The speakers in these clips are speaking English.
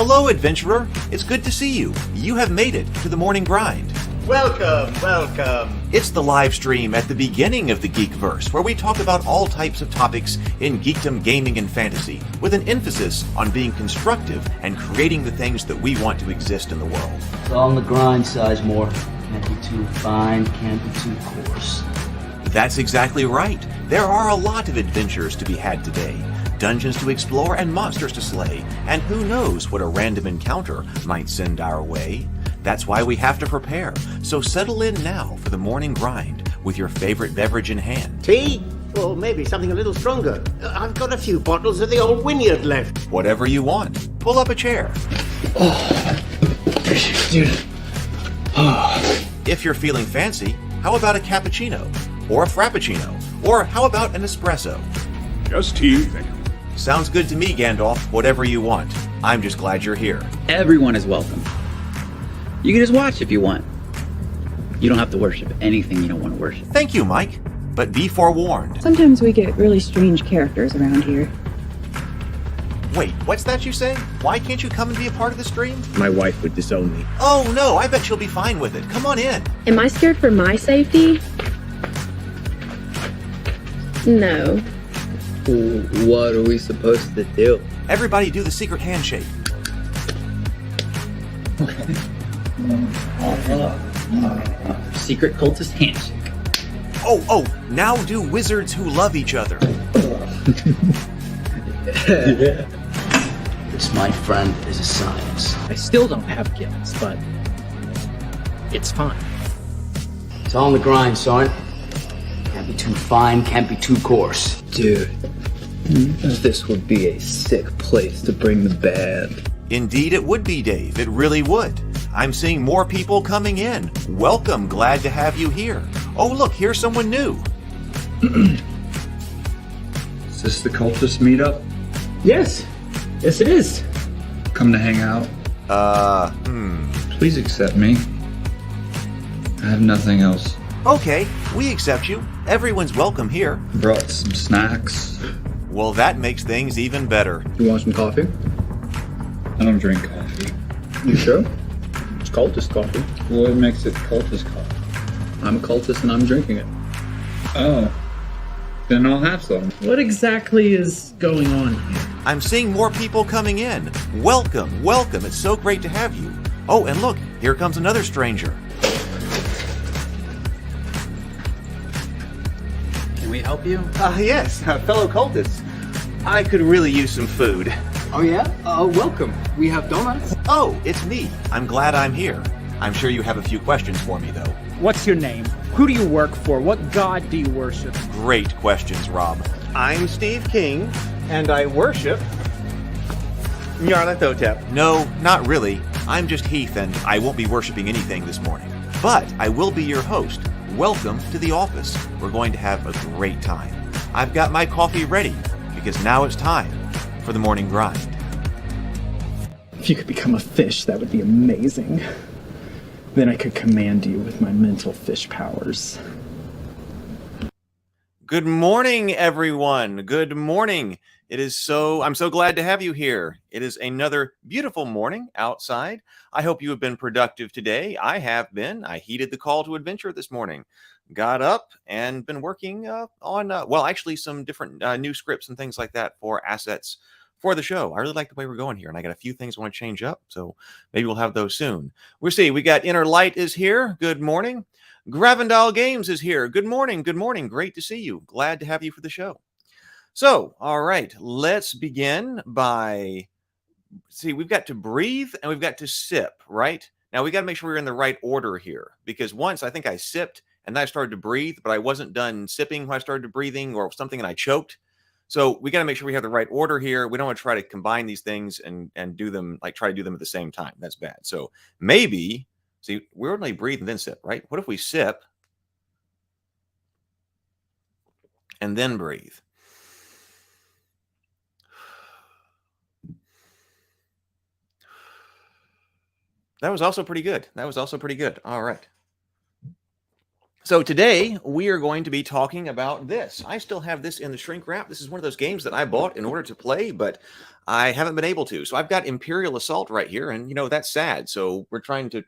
Hello, adventurer. It's good to see you. You have made it to the morning grind. Welcome, welcome. It's the live stream at the beginning of the Geekverse, where we talk about all types of topics in geekdom, gaming, and fantasy, with an emphasis on being constructive and creating the things that we want to exist in the world. It's all on the grind, Sizemore. Can't be too fine, can't be too coarse. That's exactly right. There are a lot of adventures to be had today. Dungeons to explore and monsters to slay, and who knows what a random encounter might send our way. That's why we have to prepare. So settle in now for the morning grind with your favorite beverage in hand. Tea? Or maybe something a little stronger. I've got a few bottles of the old Wynyard left. Whatever you want. Pull up a chair. Dude. If you're feeling fancy, how about a cappuccino? Or a frappuccino? Or how about an espresso? Just tea, thank you. Sounds good to me, Gandalf. Whatever you want. I'm just glad you're here. Everyone is welcome. You can just watch if you want. You don't have to worship anything you don't want to worship. Thank you, Mike. But be forewarned. Sometimes we get really strange characters around here. Wait, what's that you say? Why can't you come and be a part of the stream? My wife would disown me. Oh no, I bet she'll be fine with it. Come on in. Am I scared for my safety? No. What are we supposed to do? Everybody do the secret handshake. Secret cultist handshake. Oh, now do wizards who love each other. This, my friend, is a science. I still don't have gills, but it's fine. It's all on the grind, son. Can't be too fine, can't be too coarse. Dude, this would be a sick place to bring the band. Indeed it would be, Dave. It really would. I'm seeing more people coming in. Welcome. Glad to have you here. Oh, look, here's someone new. Is this the cultist meetup? Yes it is. Come to hang out? Please accept me. I have nothing else. Okay, we accept you. Everyone's welcome here. Brought some snacks. Well, that makes things even better. You want some coffee? I don't drink coffee. You sure? It's cultist coffee. What makes it cultist coffee? I'm a cultist and I'm drinking it. Oh. Then I'll have some. What exactly is going on here? I'm seeing more people coming in. Welcome, welcome. It's so great to have you. Oh, and look, here comes another stranger. Can we help you? Yes, fellow cultists. I could really use some food. Oh yeah? Welcome. We have donuts. Oh, it's me. I'm glad I'm here. I'm sure you have a few questions for me, though. What's your name? Who do you work for? What god do you worship? Great questions, Rob. I'm Steve King, and I worship Nyarlathotep. No, not really. I'm just Heath, and I won't be worshiping anything this morning. But I will be your host. Welcome to the office. We're going to have a great time. I've got my coffee ready, because now it's time for the morning grind. If you could become a fish, that would be amazing. Then I could command you with my mental fish powers. Good morning, everyone. Good morning. I'm so glad to have you here. It is another beautiful morning outside. I hope you have been productive today. I have been. I heeded the call to adventure this morning. Got up and been working on some different new scripts and things like that for assets for the show. I really like the way we're going here, and I got a few things I want to change up, so maybe we'll have those soon. We'll see. We got Inner Light is here. Good morning. Gravendal Games is here. Good morning. Good morning. Great to see you. Glad to have you for the show. So, all right, let's begin by, we've got to breathe and we've got to sip, right? Now, we got to make sure we're in the right order here, because once I think I sipped and then I started to breathe, but I wasn't done sipping when I started breathing or something, and I choked. So we got to make sure we have the right order here. We don't want to try to combine these things and do them, try to do them at the same time. That's bad. So maybe, we ordinarily breathe and then sip, right? What if we sip and then breathe? That was also pretty good. All right. So today we are going to be talking about this. I still have this in the shrink wrap. This is one of those games that I bought in order to play, but I haven't been able to. So I've got Imperial Assault right here, and that's sad. So we're trying to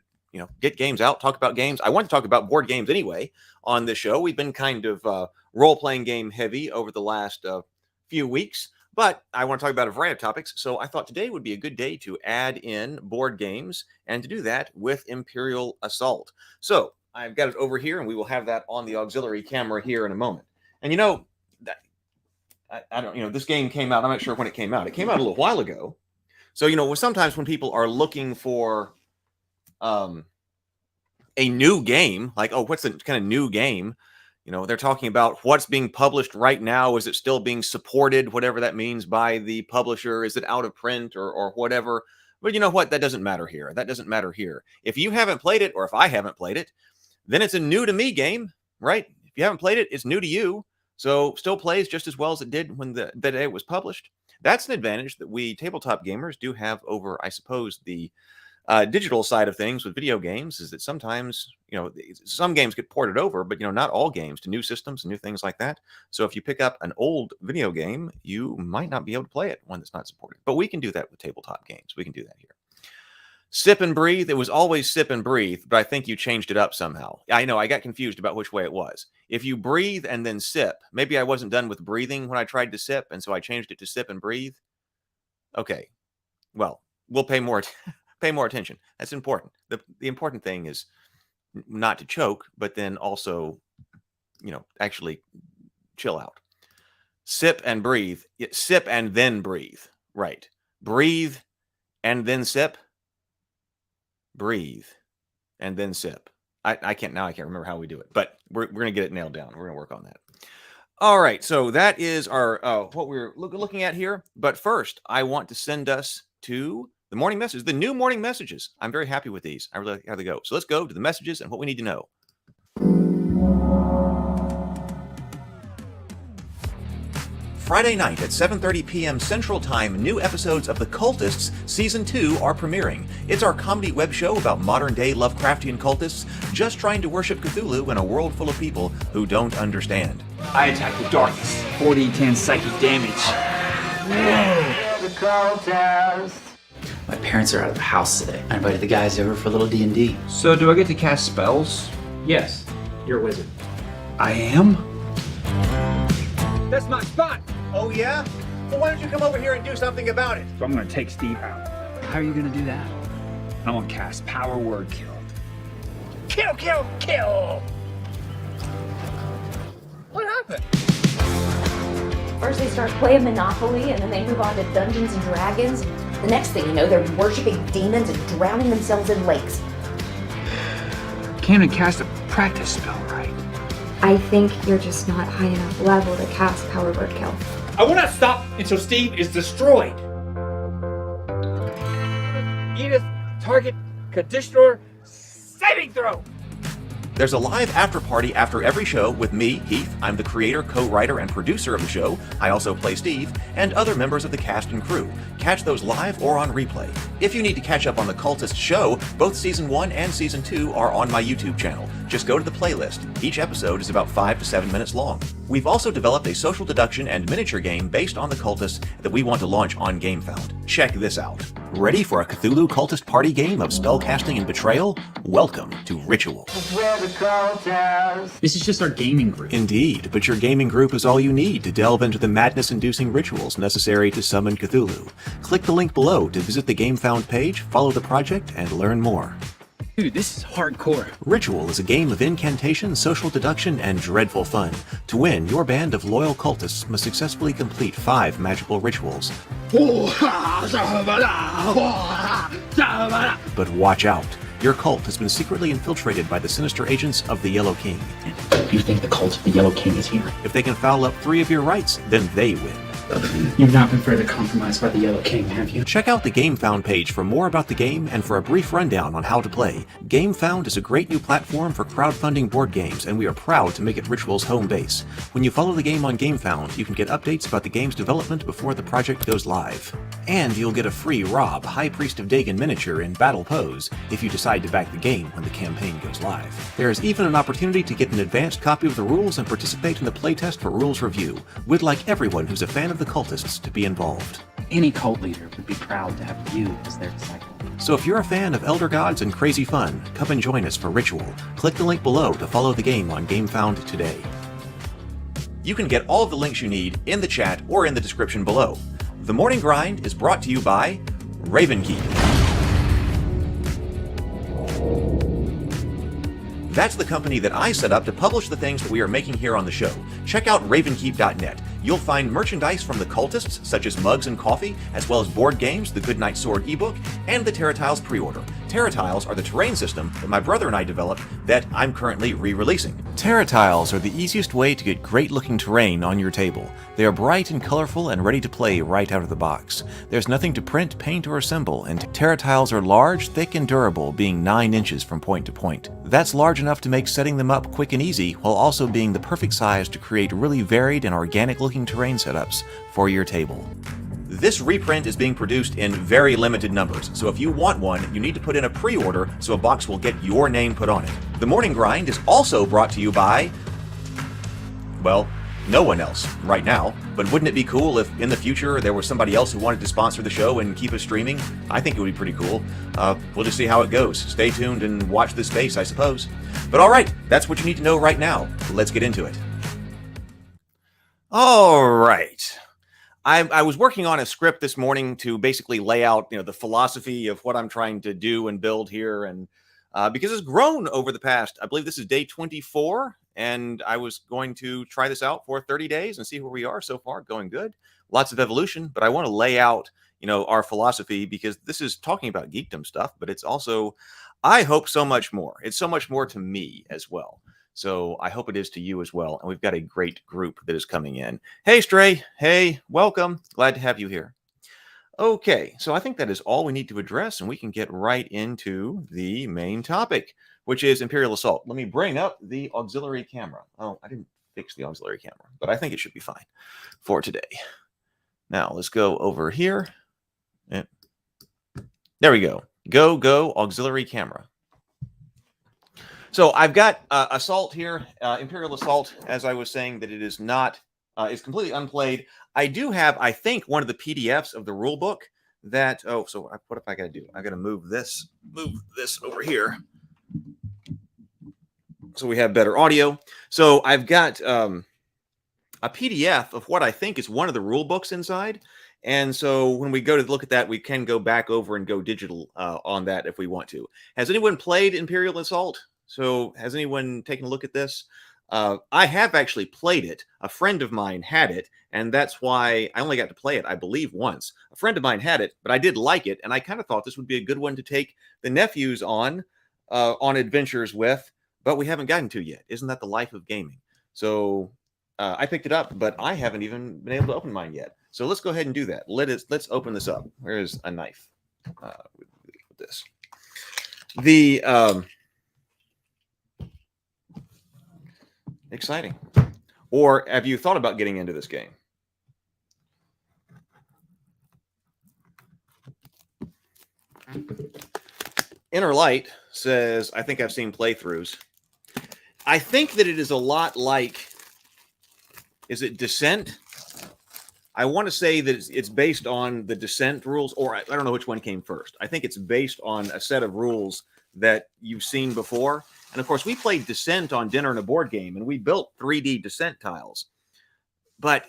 get games out, talk about games. I want to talk about board games anyway on this show. We've been kind of role-playing game heavy over the last few weeks, but I want to talk about a variety of topics. So I thought today would be a good day to add in board games, and to do that with Imperial Assault. So I've got it over here, and we will have that on the auxiliary camera here in a moment. And that I don't, this game came out. I'm not sure when it came out. It came out a little while ago. So sometimes when people are looking for a new game, like, oh, what's the kind of new game? They're talking about what's being published right now. Is it still being supported, whatever that means, by the publisher? Is it out of print or whatever? But you know what? That doesn't matter here. That doesn't matter here. If you haven't played it, or if I haven't played it, then it's a new to me game, right? If you haven't played it, it's new to you. So still plays just as well as it did when the day it was published. That's an advantage that we tabletop gamers do have over, I suppose, the digital side of things with video games, is that sometimes, some games get ported over, but, not all games to new systems and new things like that. So if you pick up an old video game, you might not be able to play it, one that's not supported. But we can do that with tabletop games. We can do that here. Sip and breathe. It was always sip and breathe, but I think you changed it up somehow. I know, I got confused about which way it was. If you breathe and then sip, maybe I wasn't done with breathing when I tried to sip, and so I changed it to sip and breathe. Okay, well, we'll pay more attention. That's important. The important thing is not to choke, but then also, actually chill out. Sip and breathe. Sip and then breathe. Right. Breathe and then sip. Breathe and then sip. I can't remember how we do it, but we're going to get it nailed down. We're going to work on that. All right. So that is our what we're looking at here. But first, I want to send us to the morning messages, the new morning messages. I'm very happy with these. I really like how they go. So let's go to the messages and what we need to know. Friday night at 7:30 p.m. Central Time, new episodes of The Cultists Season 2 are premiering. It's our comedy web show about modern-day Lovecraftian cultists just trying to worship Cthulhu in a world full of people who don't understand. I attack the darkness. 40-10 psychic damage. My parents are out of the house today. I invited the guys over for a little D&D. So do I get to cast spells? Yes, you're a wizard. I am? That's my spot! Oh, yeah? Well, why don't you come over here and do something about it? So I'm gonna take Steve out. How are you gonna do that? I'm gonna cast Power Word Kill. Kill, kill, kill! What happened? First they start playing Monopoly, and then they move on to Dungeons and Dragons. The next thing you know, they're worshiping demons and drowning themselves in lakes. Can't even cast a practice spell right. I think you're just not high enough level to cast Power Word Kill. I will not stop until Steve is destroyed. Edith, target, conditioner, saving throw. There's a live after party after every show with me, Heath. I'm the creator, co-writer, and producer of the show. I also play Steve, and other members of the cast and crew. Catch those live or on replay. If you need to catch up on the Cultist show, both Season 1 and Season 2 are on my YouTube channel. Just go to the playlist. Each episode is about 5 to 7 minutes long. We've also developed a social deduction and miniature game based on the Cultists that we want to launch on GameFound. Check this out. Ready for a Cthulhu Cultist party game of spellcasting and betrayal? Welcome to Ritual. This is just our gaming group. Indeed, but your gaming group is all you need to delve into the madness-inducing rituals necessary to summon Cthulhu. Click the link below to visit the GameFound page, follow the project, and learn more. Dude, this is hardcore. Ritual is a game of incantation, social deduction, and dreadful fun. To win, your band of loyal cultists must successfully complete 5 magical rituals. But watch out. Your cult has been secretly infiltrated by the sinister agents of the Yellow King. You think the cult of the Yellow King is here? If they can foul up 3 of your rites, then they win. You've not been further compromised by the Yellow King, have you? Check out the GameFound page for more about the game and for a brief rundown on how to play. GameFound is a great new platform for crowdfunding board games, and we are proud to make it Ritual's home base. When you follow the game on GameFound, you can get updates about the game's development before the project goes live. And you'll get a free Rob, High Priest of Dagon miniature in battle pose if you decide to back the game when the campaign goes live. There is even an opportunity to get an advanced copy of the rules and participate in the playtest for rules review. We'd like everyone who's a fan of the cultists to be involved. Any cult leader would be proud to have you as their disciple. So if you're a fan of Elder Gods and crazy fun, come and join us for Ritual. Click the link below to follow the game on GameFound today. You can get all of the links you need in the chat or in the description below. The Morning Grind is brought to you by Ravenkeep. That's the company that I set up to publish the things that we are making here on the show. Check out ravenkeep.net. You'll find merchandise from the cultists, such as mugs and coffee, as well as board games, the Goodnight Sword ebook, and the Terra Tiles pre-order. Terra Tiles are the terrain system that my brother and I developed that I'm currently re-releasing. Terra Tiles are the easiest way to get great-looking terrain on your table. They are bright and colorful and ready to play right out of the box. There's nothing to print, paint, or assemble, and Terra Tiles are large, thick, and durable, being 9 inches from point to point. That's large enough to make setting them up quick and easy, while also being the perfect size to create really varied and organic-looking terrain setups for your table. This reprint is being produced in very limited numbers, so if you want one, you need to put in a pre-order so a box will get your name put on it. The Morning Grind is also brought to you by, well, no one else right now, but wouldn't it be cool if in the future there was somebody else who wanted to sponsor the show and keep us streaming? I think it would be pretty cool. We'll just see how it goes. Stay tuned and watch this space, I suppose. But alright, that's what you need to know right now. Let's get into it. Alright. I was working on a script this morning to basically lay out, the philosophy of what I'm trying to do and build here, and because it's grown over the past, I believe this is day 24, and I was going to try this out for 30 days and see where we are so far. Going good. Lots of evolution, but I want to lay out, our philosophy, because this is talking about geekdom stuff, but it's also, I hope, so much more. It's so much more to me as well. So I hope it is to you as well. And we've got a great group that is coming in. Hey, Stray. Hey, welcome. Glad to have you here. Okay, so I think that is all we need to address, and we can get right into the main topic, which is Imperial Assault. Let me bring up the auxiliary camera. Oh, I didn't fix the auxiliary camera, but I think it should be fine for today. Now, let's go over here. There we go. Go, auxiliary camera. So I've got Assault here, Imperial Assault, as I was saying, that it is not, is completely unplayed. I do have, I think, one of the PDFs of the rule book that, so what if I got to do? I got to move this over here so we have better audio. So I've got a PDF of what I think is one of the rule books inside. And so when we go to look at that, we can go back over and go digital on that if we want to. Has anyone played Imperial Assault? So has anyone taken a look at this? I have actually played it. A friend of mine had it, and that's why I only got to play it, I believe, once. A friend of mine had it, but I did like it, and I kind of thought this would be a good one to take the nephews on adventures with, but we haven't gotten to yet. Isn't that the life of gaming? So I picked it up, but I haven't even been able to open mine yet. So let's go ahead and do that. Let's open this up. Where is a knife with this? Exciting. Or have you thought about getting into this game? Inner Light says, I think I've seen playthroughs. I think that it is a lot like, is it Descent? I want to say that it's based on the Descent rules, or I don't know which one came first. I think it's based on a set of rules that you've seen before. And of course, we played Descent on Dinner and a Board Game, and we built 3D Descent tiles. But,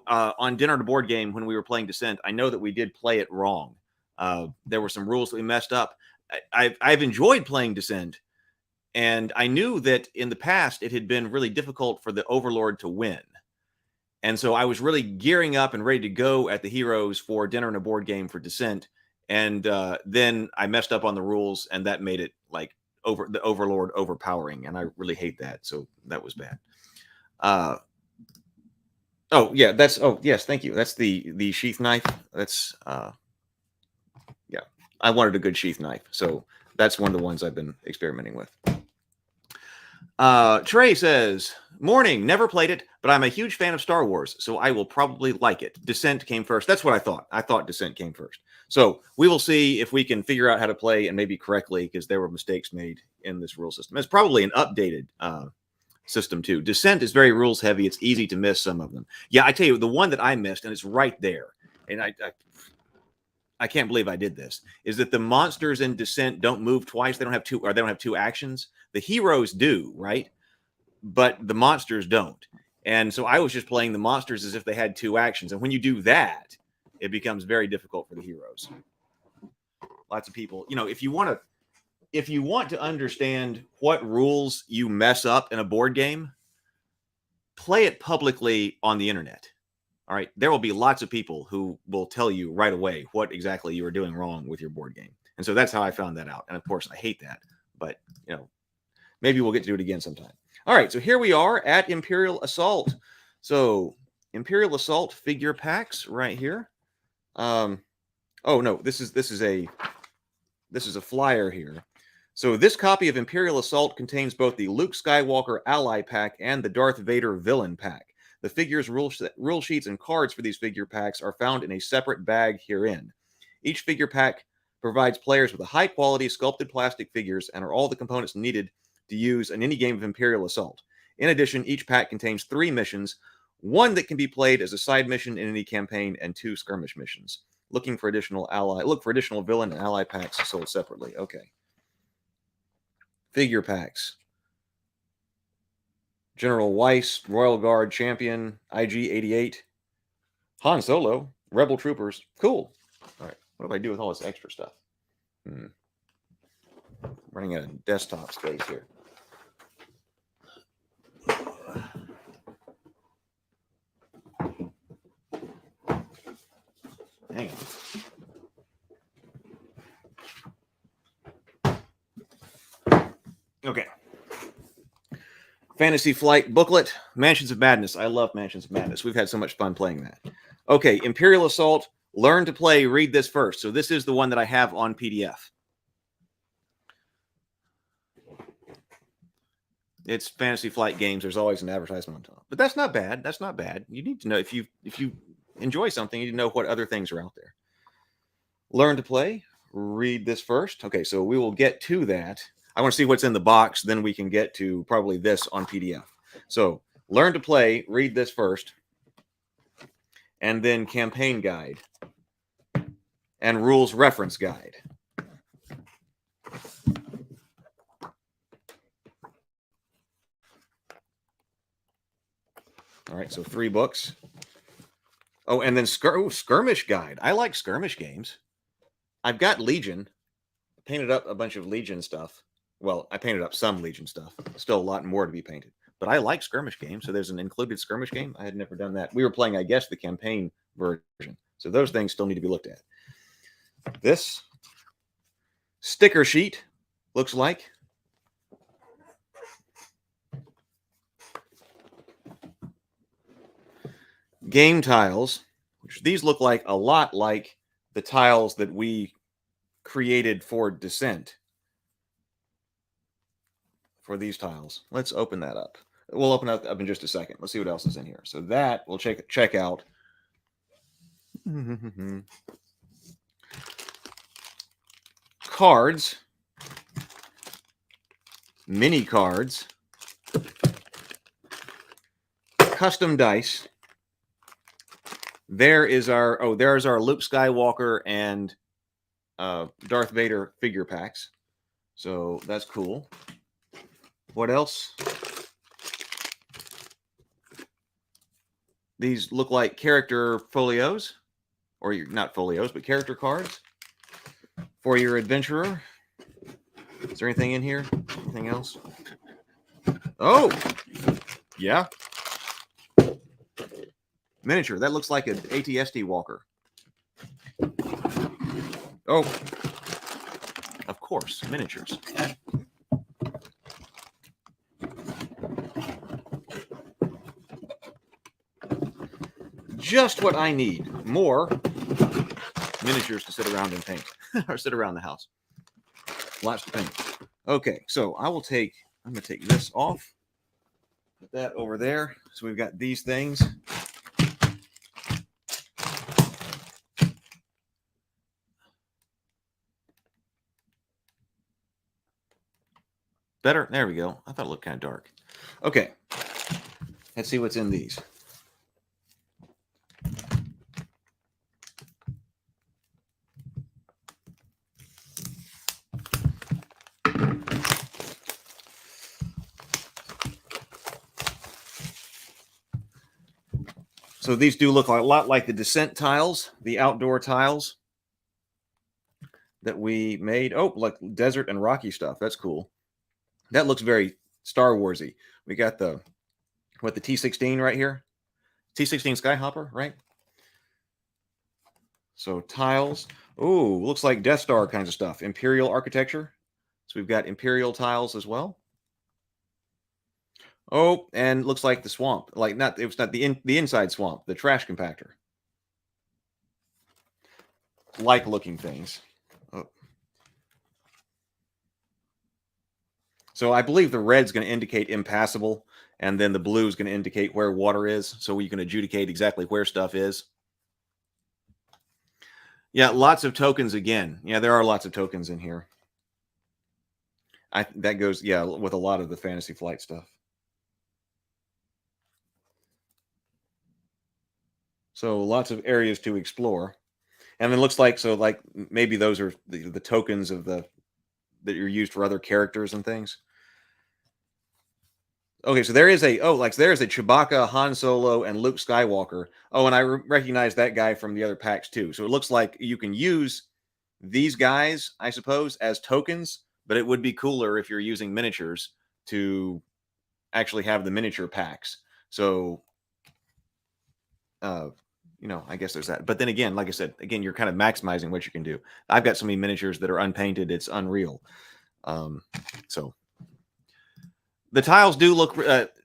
on Dinner and a Board Game, when we were playing Descent, I know that we did play it wrong. There were some rules that we messed up. I've enjoyed playing Descent, and I knew that in the past it had been really difficult for the Overlord to win. And so I was really gearing up and ready to go at the heroes for Dinner and a Board Game for Descent. And then I messed up on the rules, and that made it like the Overlord overpowering, and I really hate that. So that was bad. Oh, yeah, that's, oh, yes, thank you. That's the sheath knife. That's, yeah, I wanted a good sheath knife. So that's one of the ones I've been experimenting with. Trey says, morning, never played it, but I'm a huge fan of Star Wars, so I will probably like it. Descent came first. That's what I thought. I thought Descent came first. So we will see if we can figure out how to play and maybe correctly, because there were mistakes made in this rule system. It's probably an updated system too. Descent is very rules heavy. It's easy to miss some of them. Yeah, I tell you, the one that I missed, and it's right there, and I can't believe I did this, is that the monsters in Descent don't move twice. They don't have two, or they don't have two actions. The heroes do, right? But the monsters don't. And so I was just playing the monsters as if they had two actions. And when you do that, it becomes very difficult for the heroes. Lots of people, you know, if you want to understand what rules you mess up in a board game, play it publicly on the internet. All right. There will be lots of people who will tell you right away what exactly you are doing wrong with your board game. And so that's how I found that out. And of course, I hate that. But, you know, maybe we'll get to do it again sometime. All right. So here we are at Imperial Assault. So Imperial Assault figure packs right here. Oh, no, this is a flyer here. So this copy of Imperial Assault contains both the Luke Skywalker Ally Pack and the Darth Vader Villain Pack. The figures, rule sheets, and cards for these figure packs are found in a separate bag herein. Each figure pack provides players with a high-quality sculpted plastic figures and are all the components needed to use in any game of Imperial Assault. In addition, each pack contains 3 missions, 1 that can be played as a side mission in any campaign, and 2 skirmish missions. Look for additional villain and ally packs sold separately. Okay. Figure packs. General Weiss, Royal Guard Champion, IG-88, Han Solo, Rebel Troopers. Cool. All right. What do I do with all this extra stuff? Running out of desktop space here. Hang on. Okay. Fantasy Flight booklet, Mansions of Madness. I love Mansions of Madness. We've had so much fun playing that. Okay, Imperial Assault, learn to play, read this first. So this is the one that I have on PDF. It's Fantasy Flight games. There's always an advertisement on top. But that's not bad. That's not bad. You need to know, if you enjoy something, you need to know what other things are out there. Learn to play, read this first. Okay, so we will get to that. I want to see what's in the box, then we can get to probably this on PDF. So learn to play, read this first, and then campaign guide and rules reference guide. All right, so 3 books. Oh, and then skirmish guide. I like skirmish games. I've got Legion. Painted up a bunch of Legion stuff. Well, I painted up some Legion stuff. Still a lot more to be painted. But I like skirmish games, so there's an included skirmish game. I had never done that. We were playing, I guess, the campaign version. So those things still need to be looked at. This sticker sheet looks like. Game tiles, which these look like a lot like the tiles that we created for Descent. For these tiles. Let's open that up. We'll open up in just a second. Let's see what else is in here. So that we'll check out. Cards. Mini cards. Custom dice. There's our Luke Skywalker and Darth Vader figure packs. So that's cool. What else? These look like character folios, or not folios, but character cards for your adventurer. Is there anything in here? Anything else? Oh, yeah. Miniature. That looks like an ATST walker. Oh, of course, miniatures. just what I need. More miniatures to sit around and paint or sit around the house. Lots to paint. Okay, so I'm going to take this off. Put that over there. So we've got these things. Better? There we go. I thought it looked kind of dark. Okay. Let's see what's in these. So these do look a lot like the descent tiles, the outdoor tiles that we made. Oh, like desert and rocky stuff. That's cool. That looks very Star Warsy. We got the T-16 right here. T-16 Skyhopper, right? So tiles. Oh, looks like Death Star kinds of stuff. Imperial architecture. So we've got Imperial tiles as well. Oh, and looks like the swamp. Like it was not the inside swamp, the trash compactor. Like looking things. Oh. So I believe the red's going to indicate impassable, and then the blue is going to indicate where water is, so you can adjudicate exactly where stuff is. Yeah, lots of tokens again. Yeah, there are lots of tokens in here. That goes, yeah, with a lot of the Fantasy Flight stuff. So lots of areas to explore. And it looks like, so like maybe those are the tokens of that are used for other characters and things. Okay, so there is there's a Chewbacca, Han Solo, and Luke Skywalker. Oh, and I recognize that guy from the other packs too. So it looks like you can use these guys, I suppose, as tokens, but it would be cooler if you're using miniatures to actually have the miniature packs. So, I guess there's that. But then again, like I said, you're kind of maximizing what you can do. I've got so many miniatures that are unpainted, it's unreal. So the tiles do look,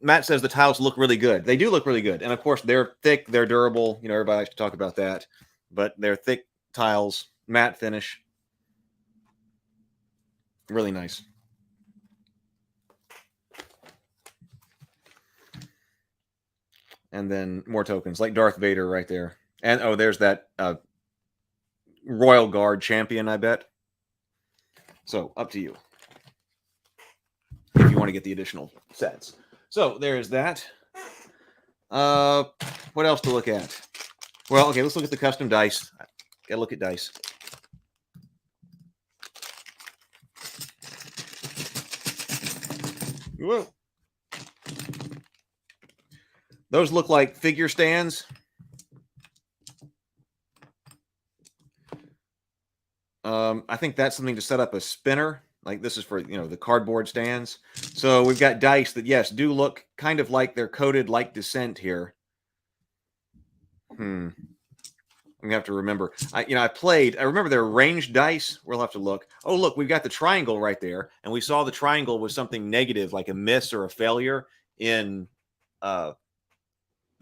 Matt says the tiles look really good. They do look really good. And of course, they're thick, they're durable. Everybody likes to talk about that. But they're thick tiles, matte finish. Really nice. And then more tokens, like Darth Vader right there. And, oh, there's that Royal Guard champion, I bet. So, up to you. If you want to get the additional sets. So, there's that. What else to look at? Well, okay, let's look at the custom dice. Gotta look at dice. Whoa. Those look like figure stands. I think that's something to set up a spinner. Like this is for, the cardboard stands. So we've got dice that, yes, do look kind of like they're coated like Descent here. I'm gonna have to remember. I remember they're ranged dice. We'll have to look. Oh, look, we've got the triangle right there, and we saw the triangle was something negative, like a miss or a failure in the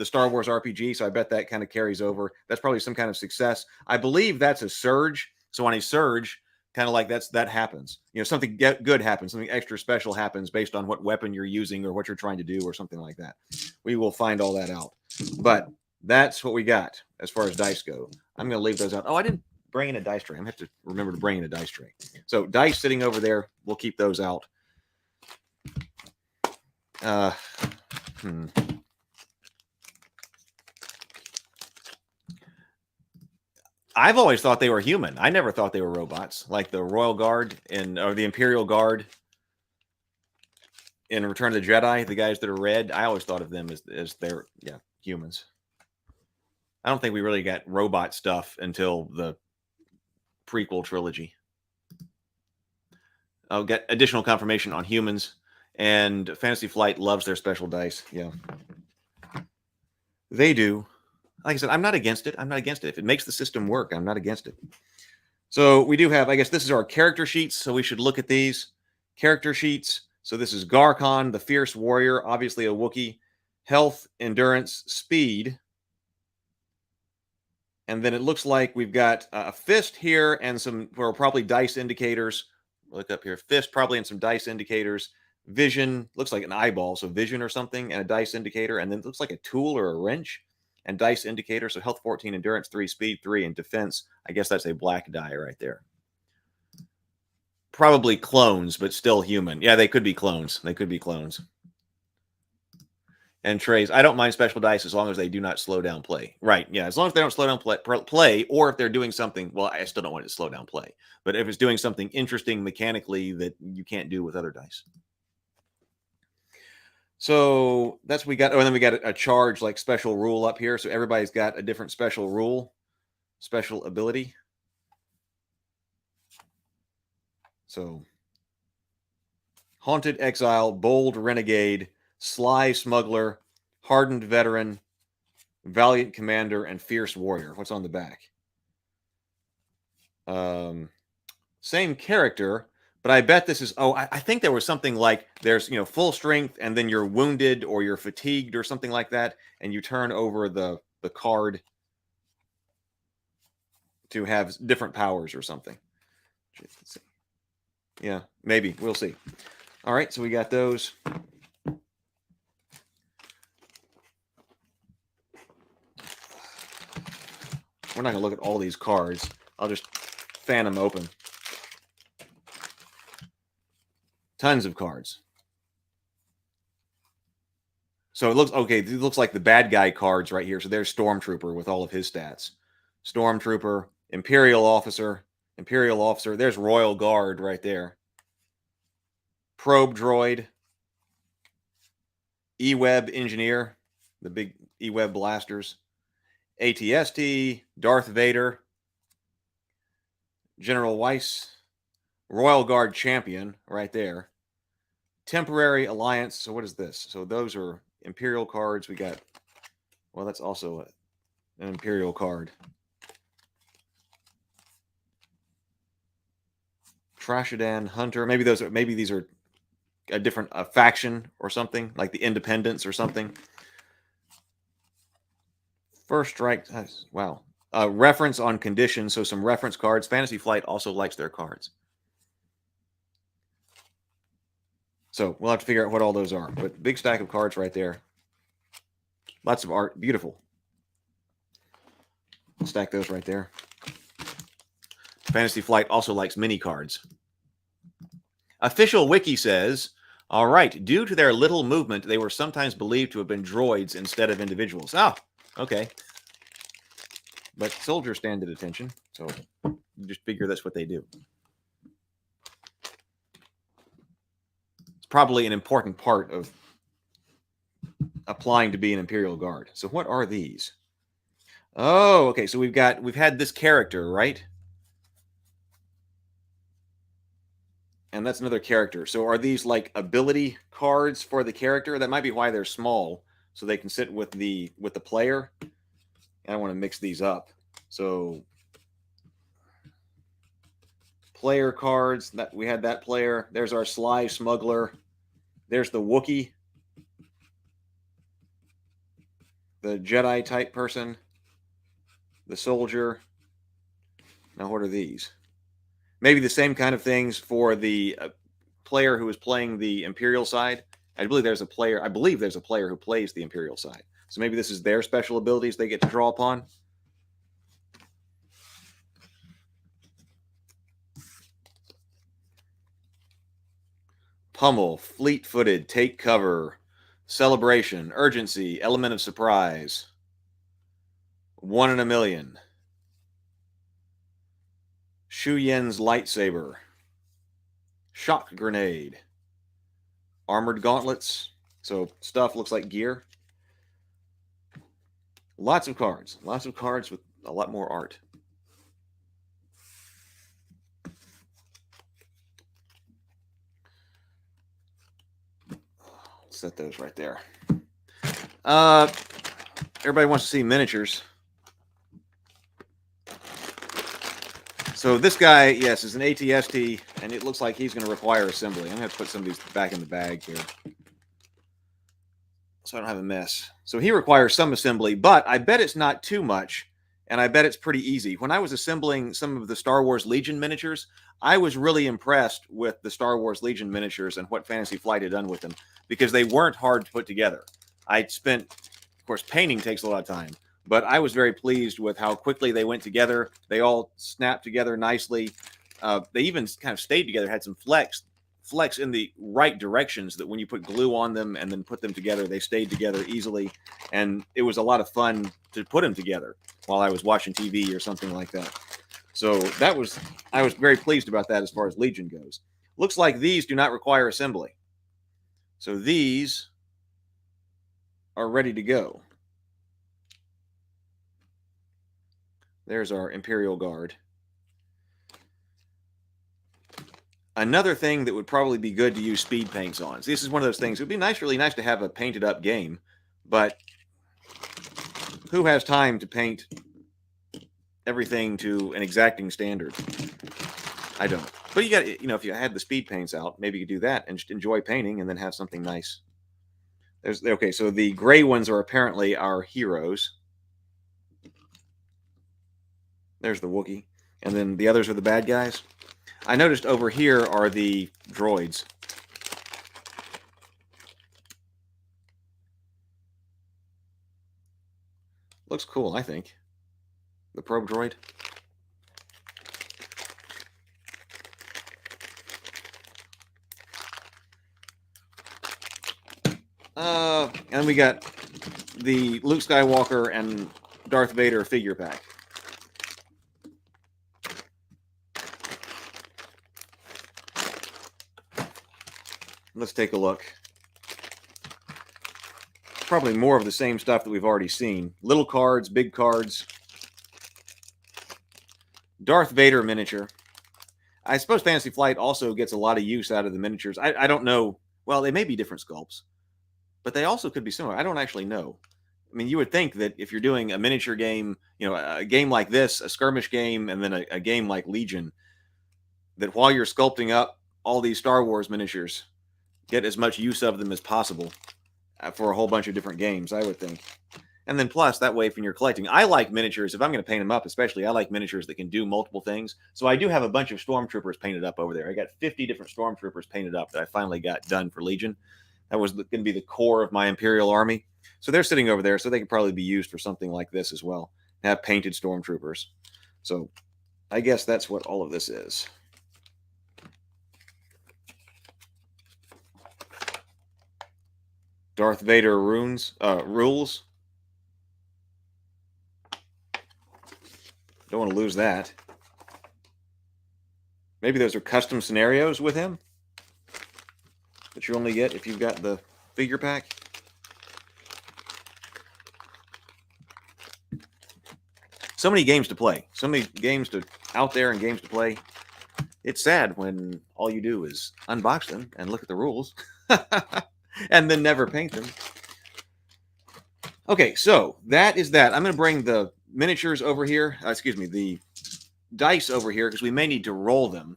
Star Wars RPG. So I bet that kind of carries over. That's probably some kind of success. I believe that's a surge. So on a surge, kind of like that happens. Something good happens, something extra special happens based on what weapon you're using or what you're trying to do or something like that. We will find all that out. But that's what we got as far as dice go. I'm going to leave those out. Oh, I didn't bring in a dice tray. I'm going to have to remember to bring in a dice tray. So dice sitting over there. We'll keep those out. I've always thought they were human. I never thought they were robots, like the Royal Guard or the Imperial Guard in Return of the Jedi. The guys that are red, I always thought of them as they're humans. I don't think we really got robot stuff until the prequel trilogy. I'll get additional confirmation on humans, and Fantasy Flight loves their special dice. Yeah, they do. Like I said, I'm not against it. I'm not against it. If it makes the system work, I'm not against it. So we do have, I guess this is our character sheets. So we should look at these character sheets. So this is Garkon, the Fierce Warrior, obviously a Wookiee. Health, endurance, speed. And then it looks like we've got a fist here and some, well, probably dice indicators. Look up here. Fist probably and some dice indicators. Vision looks like an eyeball, so vision or something, and a dice indicator. And then it looks like a tool or a wrench and dice indicator. So health 14, endurance 3, speed 3, and defense. I guess that's a black die right there. Probably clones, but still human. Yeah, they could be clones. They could be clones. And trays. I don't mind special dice as long as they do not slow down play. Right. Yeah. As long as they don't slow down play, or if they're doing something, well, I still don't want it to slow down play. But if it's doing something interesting mechanically that you can't do with other dice. So that's what we got. Oh, and then we got a charge like special rule up here. So everybody's got a different special rule, special ability. So haunted exile, bold renegade, sly smuggler, hardened veteran, valiant commander, and fierce warrior. What's on the back? Same character, but I bet this is, oh, I think there was something like there's, full strength and then you're wounded or you're fatigued or something like that. And you turn over the card to have different powers or something. Let's see. Yeah, maybe. We'll see. All right, so we got those. We're not going to look at all these cards. I'll just fan them open. Tons of cards. So it looks, okay, it looks like the bad guy cards right here. So there's Stormtrooper with all of his stats. Stormtrooper, Imperial Officer. There's Royal Guard right there. Probe Droid. E-Web Engineer. The big E-Web blasters. ATST, Darth Vader, General Weiss, Royal Guard Champion right there. Temporary Alliance. So what is this? So those are Imperial cards. We got, well, that's also an Imperial card. Trashadan Hunter. Maybe these are a different faction or something, like the Independents or something. First Strike. Wow. Reference on condition. So some reference cards. Fantasy Flight also likes their cards. So we'll have to figure out what all those are. But big stack of cards right there. Lots of art. Beautiful. I'll stack those right there. Fantasy Flight also likes mini cards. Official Wiki says, all right, due to their little movement, they were sometimes believed to have been droids instead of individuals. Oh, okay. But soldiers stand at attention, so you just figure that's what they do. It's probably an important part of applying to be an Imperial Guard. So what are these? Oh, okay. So we've had this character, right? And that's another character. So are these like ability cards for the character? That might be why they're small, so they can sit with the player. I don't want to mix these up. So player cards, that we had that player. There's our sly smuggler. There's the Wookiee. The Jedi type person. The soldier. Now what are these? Maybe the same kind of things for the player who is playing the Imperial side. I believe there's a player who plays the Imperial side. So maybe this is their special abilities they get to draw upon. Pummel, fleet-footed, take cover, celebration, urgency, element of surprise, 1 in a million. Shu Yen's lightsaber, shock grenade, armored gauntlets. So stuff looks like gear. Lots of cards with a lot more art. Set those right there. Everybody wants to see miniatures. So this guy, yes, is an ATST, and it looks like he's going to require assembly. I'm going to have to put some of these back in the bag here, so I don't have a mess. So he requires some assembly, but I bet it's not too much, and I bet it's pretty easy. When I was assembling some of the Star Wars Legion miniatures, I was really impressed with the Star Wars Legion miniatures and what Fantasy Flight had done with them, because they weren't hard to put together. I'd spent, of course, painting takes a lot of time, but I was very pleased with how quickly they went together. They all snapped together nicely. They even kind of stayed together, had some flex in the right directions, that when you put glue on them and then put them together, they stayed together easily. And it was a lot of fun to put them together while I was watching TV or something like that. So I was very pleased about that as far as Legion goes. Looks like these do not require assembly. So these are ready to go. There's our Imperial Guard. Another thing that would probably be good to use speed paints on. So this is one of those things. It would be really nice to have a painted up game, but who has time to paint everything to an exacting standard? I don't. But you got, if you had the speed paints out, maybe you could do that and just enjoy painting and then have something nice. Okay, so the gray ones are apparently our heroes. There's the Wookiee. And then the others are the bad guys. I noticed over here are the droids. Looks cool, I think. The probe droid. And we got the Luke Skywalker and Darth Vader figure pack. Let's take a look. Probably more of the same stuff that we've already seen. Little cards, big cards. Darth Vader miniature. I suppose Fantasy Flight also gets a lot of use out of the miniatures. I don't know. Well, they may be different sculpts, but they also could be similar. I don't actually know. I mean, you would think that if you're doing a miniature game, a game like this, a skirmish game, and then a game like Legion, that while you're sculpting up all these Star Wars miniatures, get as much use of them as possible for a whole bunch of different games, I would think. And then plus, that way, when you're collecting, I like miniatures. If I'm going to paint them up, especially, I like miniatures that can do multiple things. So I do have a bunch of Stormtroopers painted up over there. I got 50 different Stormtroopers painted up that I finally got done for Legion. That was going to be the core of my Imperial army. So they're sitting over there, so they could probably be used for something like this as well. Have painted Stormtroopers. So I guess that's what all of this is. Darth Vader rules. Don't want to lose that. Maybe those are custom scenarios with him that you only get if you've got the figure pack. So many games to play. So many games out there and games to play. It's sad when all you do is unbox them and look at the rules and then never paint them. Okay, so that is that. I'm going to bring the miniatures over here. The dice over here, because we may need to roll them.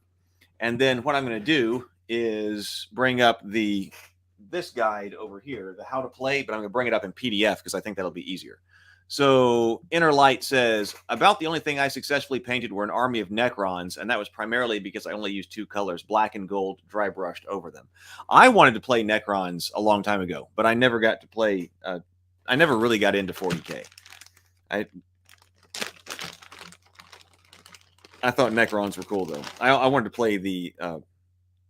And then what I'm going to do is bring up this guide over here, the how to play, but I'm going to bring it up in PDF because I think that'll be easier. So Inner Light says, about the only thing I successfully painted were an army of Necrons, and that was primarily because I only used two colors, black and gold, dry brushed over them. I wanted to play Necrons a long time ago, but I never got to play, I never really got into 40K. I thought Necrons were cool, though. I wanted to play the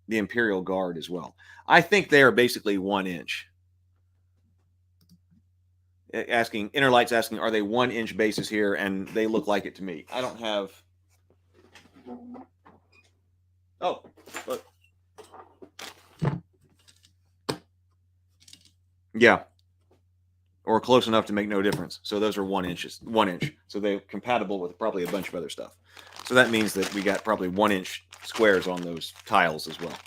Imperial Guard as well. I think they are basically 1 inch. Inner Light's asking, are they 1 inch bases here? And they look like it to me. I don't have. Oh, look. Yeah. Or close enough to make no difference. So those are 1 inch. So they're compatible with probably a bunch of other stuff. So that means that we got probably 1 inch squares on those tiles as well.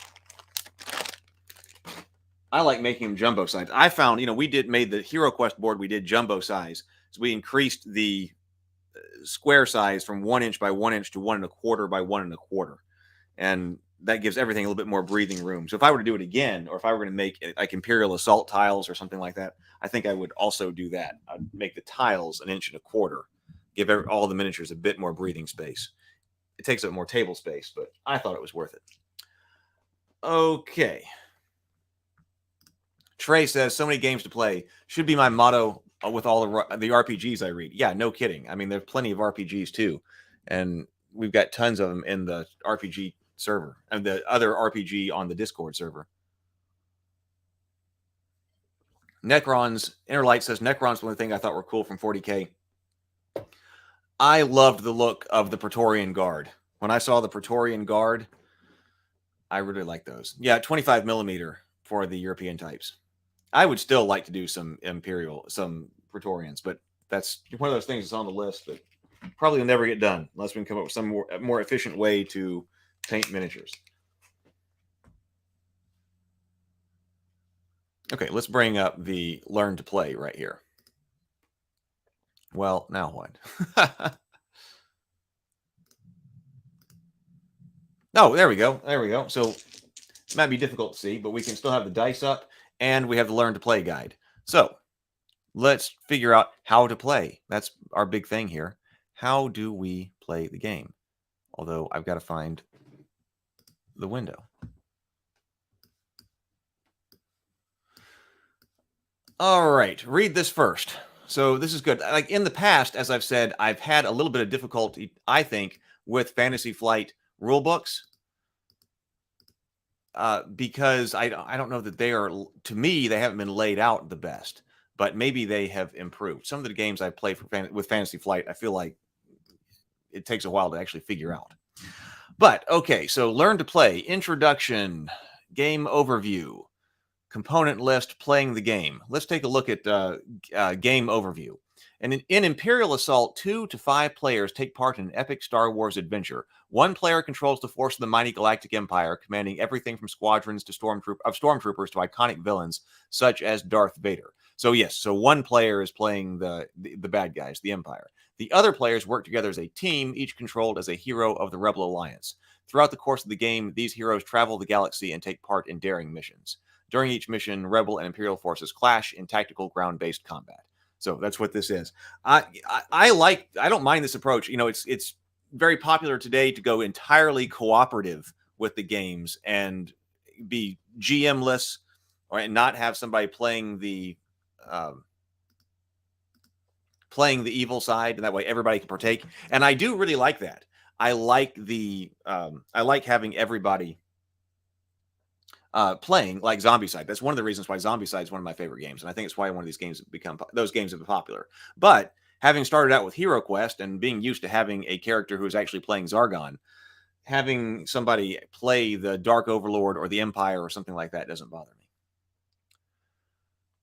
I like making them jumbo size. I found, we made the Hero Quest board. We did jumbo size. So we increased the square size from 1 inch by 1 inch to 1 1/4 by 1 1/4. And that gives everything a little bit more breathing room. So if I were to do it again, or if I were going to make like Imperial Assault tiles or something like that, I think I would also do that. I'd make the tiles 1 1/4 inches give all the miniatures a bit more breathing space. It takes up more table space, but I thought it was worth it. Okay. Trey says, so many games to play. Should be my motto with all the RPGs I read. Yeah, no kidding. I mean, there's plenty of RPGs too. And we've got tons of them in the RPG server and the other RPG on the Discord server. Necron's Innerlight says, Necron's one of the things I thought were cool from 40K. I loved the look of the Praetorian Guard. When I saw the Praetorian Guard, I really like those. Yeah, 25 millimeter for the European types. I would still like to do some Imperial, some Praetorians, but that's one of those things that's on the list that probably will never get done unless we can come up with some more efficient way to paint miniatures. Okay, let's bring up the learn to play right here. Well, now what? Oh, there we go. There we go. So it might be difficult to see, but we can still have the dice up and we have the learn to play guide. So let's figure out how to play. That's our big thing here. How do we play the game? Although I've got to find the window. All right, read this first. So this is good. Like in the past, as I've said, I've had a little bit of difficulty, I think, with Fantasy Flight rule books because I don't know that they are, to me, they haven't been laid out the best, but maybe they have improved. Some of the games I play with Fantasy Flight, I feel like it takes a while to actually figure out. But okay, so learn to play, introduction, game overview, component list, playing the game. Let's take a look at game overview. And in Imperial Assault, 2 to 5 players take part in an epic Star Wars adventure. One player controls the force of the mighty galactic empire, commanding everything from squadrons to stormtroopers to iconic villains such as Darth Vader. So yes, so one player is playing the bad guys, the Empire. The other players work together as a team, each controlled as a hero of the Rebel Alliance. Throughout the course of the game, these heroes travel the galaxy and take part in daring missions. During each mission, Rebel and Imperial forces clash in tactical ground-based combat. So that's what this is. I don't mind this approach. You know, it's very popular today to go entirely cooperative with the games and be GM-less or not have somebody playing the evil side, and that way everybody can partake. And I do really like that. I like having everybody playing like Zombicide. That's one of the reasons why Zombicide is one of my favorite games, and I think it's why one of these games have become popular. But having started out with Hero Quest and being used to having a character who is actually playing Zargon, having somebody play the Dark Overlord or the Empire or something like that doesn't bother me.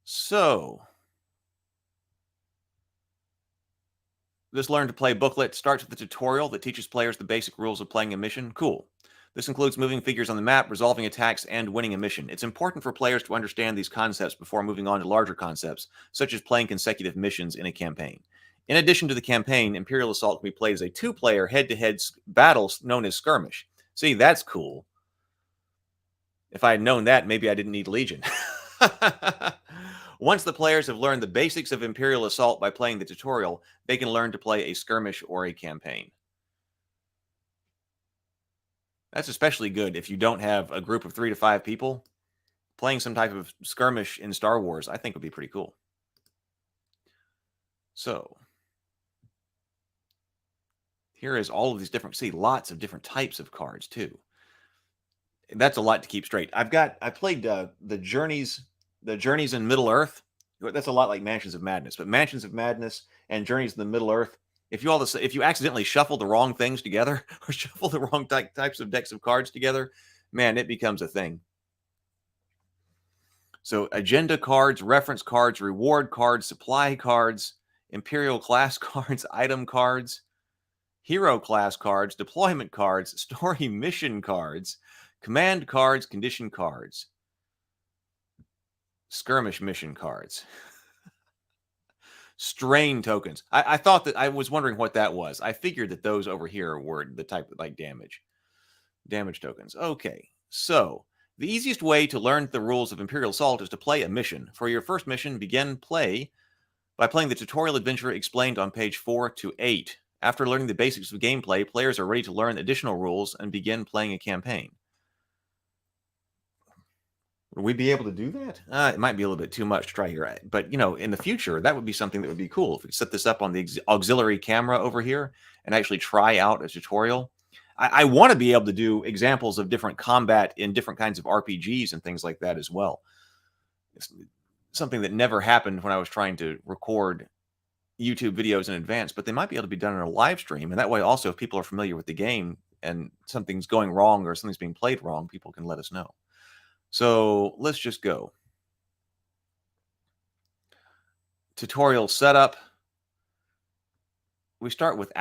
So this Learn to Play booklet starts with a tutorial that teaches players the basic rules of playing a mission. Cool. This includes moving figures on the map, resolving attacks, and winning a mission. It's important for players to understand these concepts before moving on to larger concepts, such as playing consecutive missions in a campaign. In addition to the campaign, Imperial Assault can be played as a 2-player head-to-head battle known as Skirmish. See, that's cool. If I had known that, maybe I didn't need Legion. Once the players have learned the basics of Imperial Assault by playing the tutorial, they can learn to play a skirmish or a campaign. That's especially good if you don't have a group of 3 to 5 people. Playing some type of skirmish in Star Wars, I think would be pretty cool. So here is all of these different, lots of different types of cards too. That's a lot to keep straight. I played the Journeys in Middle Earth. That's a lot like Mansions of Madness, but Mansions of Madness and Journeys in the Middle Earth, if you accidentally shuffle the wrong things together or shuffle the wrong types of decks of cards together, man, it becomes a thing. So agenda cards, reference cards, reward cards, supply cards, Imperial class cards, item cards, hero class cards, deployment cards, story mission cards, command cards, condition cards, skirmish mission cards. Strain tokens. I thought that I was wondering what that was. I figured that those over here were the type of like damage tokens. Okay, so the easiest way to learn the rules of Imperial Assault is to play a mission. For your first mission, begin play by playing the tutorial adventure explained on page 4 to 8. After learning the basics of gameplay, players are ready to learn additional rules and begin playing a campaign. Would we be able to do that? It might be a little bit too much to try here. But, in the future, that would be something that would be cool. If we could set this up on the auxiliary camera over here and actually try out a tutorial. I want to be able to do examples of different combat in different kinds of RPGs and things like that as well. It's something that never happened when I was trying to record YouTube videos in advance, but they might be able to be done in a live stream. And that way also, if people are familiar with the game and something's going wrong or something's being played wrong, people can let us know. So let's just go. Tutorial setup. We start with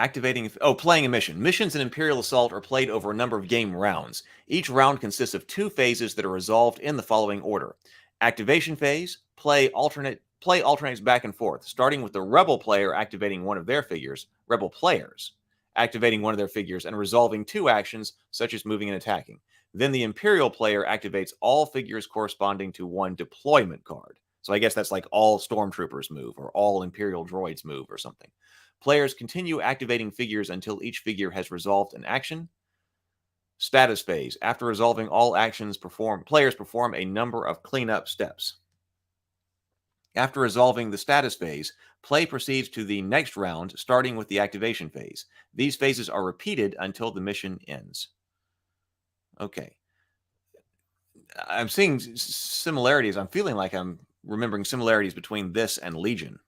playing a mission. Missions in Imperial Assault are played over a number of game rounds. Each round consists of 2 phases that are resolved in the following order. Activation phase, play alternates back and forth, starting with the rebel player activating one of their figures, rebel players activating one of their figures and resolving 2 actions such as moving and attacking. Then the Imperial player activates all figures corresponding to 1 deployment card. So I guess that's like all Stormtroopers move or all Imperial droids move or something. Players continue activating figures until each figure has resolved an action. Status phase. After resolving all actions, players perform a number of cleanup steps. After resolving the status phase, play proceeds to the next round, starting with the activation phase. These phases are repeated until the mission ends. Okay. I'm seeing similarities. I'm feeling like I'm remembering similarities between this and Legion.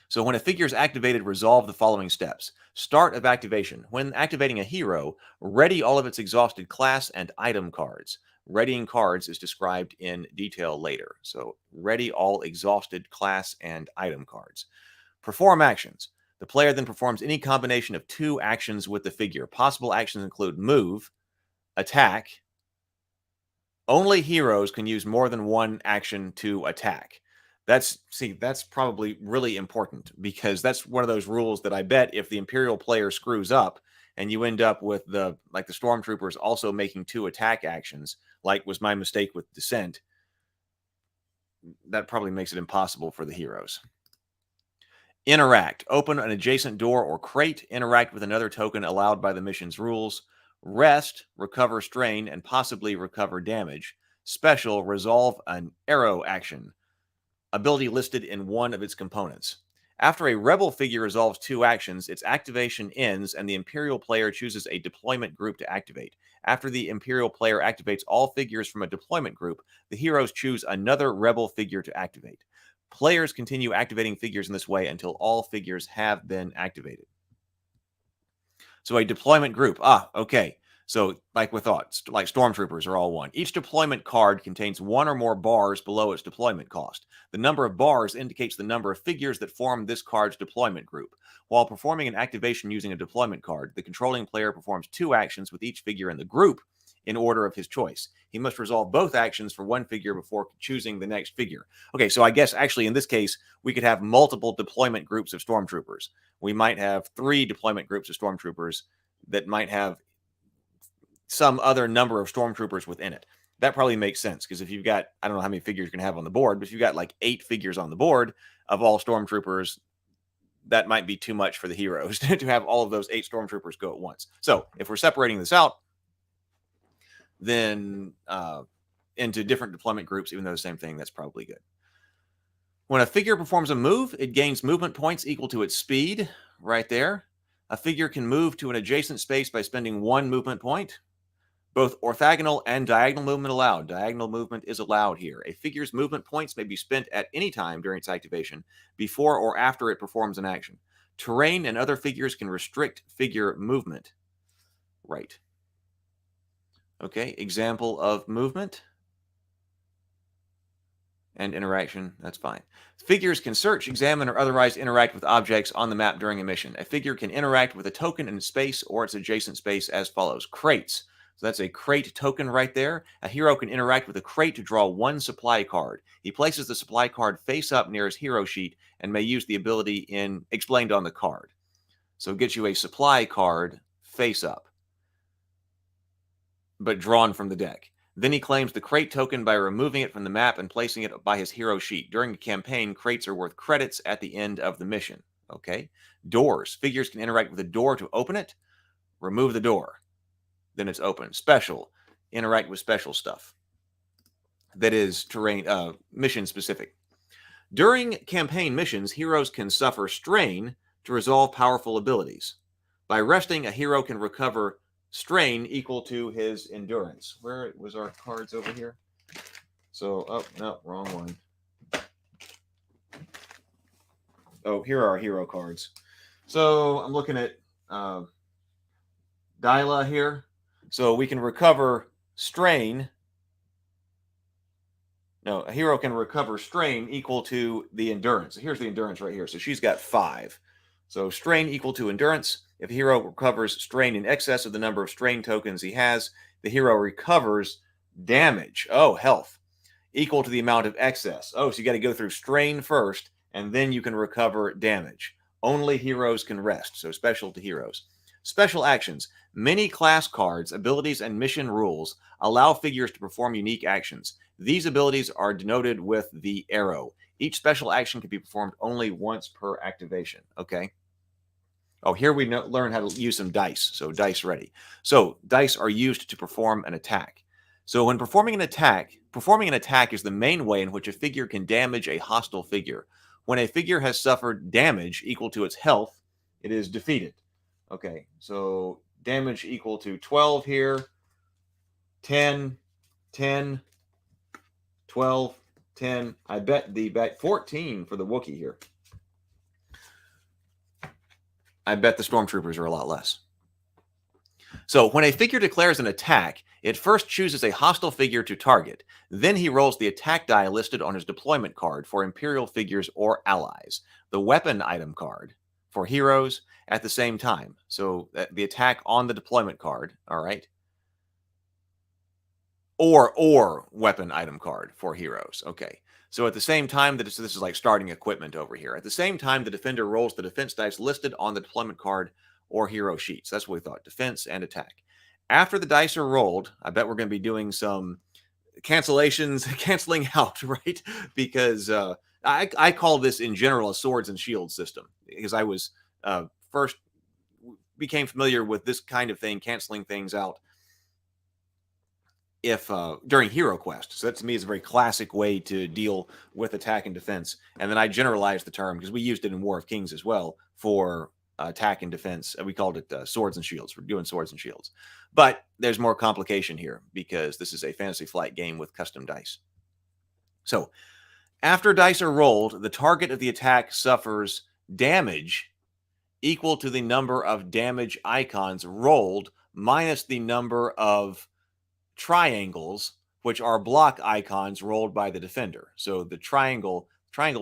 So when a figure is activated, resolve the following steps. Start of activation. When activating a hero, ready all of its exhausted class and item cards. Readying cards is described in detail later. So ready all exhausted class and item cards. Perform actions. The player then performs any combination of 2 actions with the figure. Possible actions include move, attack. Only heroes can use more than 1 action to attack. That's probably really important because that's one of those rules that I bet if the Imperial player screws up and you end up with the Stormtroopers also making 2 attack actions, like was my mistake with Descent, that probably makes it impossible for the heroes. Interact. Open an adjacent door or crate. Interact with another token allowed by the mission's rules. Rest. Recover strain and possibly recover damage. Special. Resolve an arrow action. Ability listed in one of its components. After a rebel figure resolves 2 actions, its activation ends and the Imperial player chooses a deployment group to activate. After the Imperial player activates all figures from a deployment group, the heroes choose another rebel figure to activate. Players continue activating figures in this way until all figures have been activated. So a deployment group. Okay. So like we thought, like Stormtroopers are all 1. Each deployment card contains 1 or more bars below its deployment cost. The number of bars indicates the number of figures that form this card's deployment group. While performing an activation using a deployment card, the controlling player performs 2 actions with each figure in the group in order of his choice. He must resolve both actions for 1 figure before choosing the next figure. Okay, so I guess actually in this case, we could have multiple deployment groups of Stormtroopers. We might have 3 deployment groups of Stormtroopers that might have some other number of Stormtroopers within it. That probably makes sense because if you've got, I don't know how many figures you can have on the board, but if you've got like 8 figures on the board of all Stormtroopers, that might be too much for the heroes to have all of those 8 Stormtroopers go at once. So if we're separating this out, then into different deployment groups, even though the same thing, that's probably good. When a figure performs a move, it gains movement points equal to its speed, right there. A figure can move to an adjacent space by spending 1 movement point. Both orthogonal and diagonal movement allowed. Diagonal movement is allowed here. A figure's movement points may be spent at any time during its activation, before or after it performs an action. Terrain and other figures can restrict figure movement. Right. Okay, example of movement and interaction, that's fine. Figures can search, examine, or otherwise interact with objects on the map during a mission. A figure can interact with a token in space or its adjacent space as follows. Crates. So that's a crate token right there. A hero can interact with a crate to draw 1 supply card. He places the supply card face up near his hero sheet and may use the ability explained on the card. So it gets you a supply card face up, but drawn from the deck. Then he claims the crate token by removing it from the map and placing it by his hero sheet. During a campaign, crates are worth credits at the end of the mission. Okay. Doors. Figures can interact with the door to open it. Remove the door. Then it's open. Special. Interact with special stuff. That is terrain, mission specific. During campaign missions, heroes can suffer strain to resolve powerful abilities. By resting, a hero can recover strain equal to his endurance. Where was our cards over here? So, oh, no, wrong one. Oh, here are our hero cards. So I'm looking at Dyla here. So we can recover strain. No, a hero can recover strain equal to the endurance. So here's the endurance right here. So she's got 5. So strain equal to endurance. If a hero recovers strain in excess of the number of strain tokens he has, the hero recovers damage. Oh, health. Equal to the amount of excess. Oh, so you got to go through strain first, and then you can recover damage. Only heroes can rest, so special to heroes. Special actions. Many class cards, abilities, and mission rules allow figures to perform unique actions. These abilities are denoted with the arrow. Each special action can be performed only once per activation. Okay. Oh, here we learn how to use some dice. So dice ready. So dice are used to perform an attack. So when performing an attack is the main way in which a figure can damage a hostile figure. When a figure has suffered damage equal to its health, it is defeated. Okay, so damage equal to 12 here, 10, 10, 12, 10. I bet 14 for the Wookiee here. I bet the Stormtroopers are a lot less. So when a figure declares an attack, it first chooses a hostile figure to target. Then he rolls the attack die listed on his deployment card for Imperial figures or allies, the weapon item card for heroes at the same time. So the attack on the deployment card, all right, or weapon item card for heroes. Okay. So at the same time, this is like starting equipment over here. At the same time, the defender rolls the defense dice listed on the deployment card or hero sheets. That's what we thought, defense and attack. After the dice are rolled, I bet we're going to be doing some cancellations, canceling out, right? Because I call this in general a swords and shields system, because I was first became familiar with this kind of thing, canceling things out if during Hero Quest. So that to me is a very classic way to deal with attack and defense. And then I generalized the term because we used it in War of Kings as well for attack and defense. We called it swords and shields. We're doing swords and shields. But there's more complication here because this is a Fantasy Flight game with custom dice. So after dice are rolled, the target of the attack suffers damage equal to the number of damage icons rolled minus the number of triangles, which are block icons rolled by the defender. So the triangle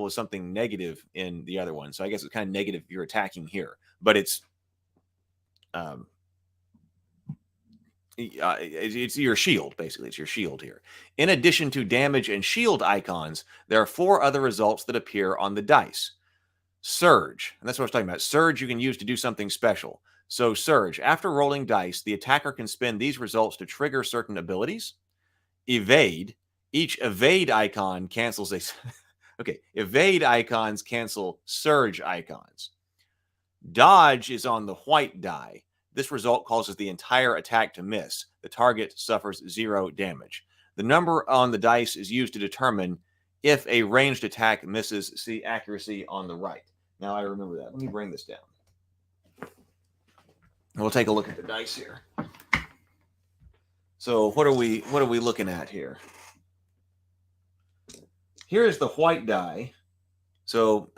is something negative in the other one. So I guess it's kind of negative if you're attacking here, but it's your shield, basically. It's your shield here. In addition to damage and shield icons, there are 4 other results that appear on the dice. Surge, and that's what I was talking about. Surge you can use to do something special. So Surge, after rolling dice, the attacker can spend these results to trigger certain abilities. Evade, each evade icon cancels a... Okay, evade icons cancel surge icons. Dodge is on the white die. This result causes the entire attack to miss. The target suffers 0 damage. The number on the dice is used to determine if a ranged attack misses. See accuracy on the right. Now I remember that. Let me bring this down. We'll take a look at the dice here. So what are we looking at here? Here is the white die. So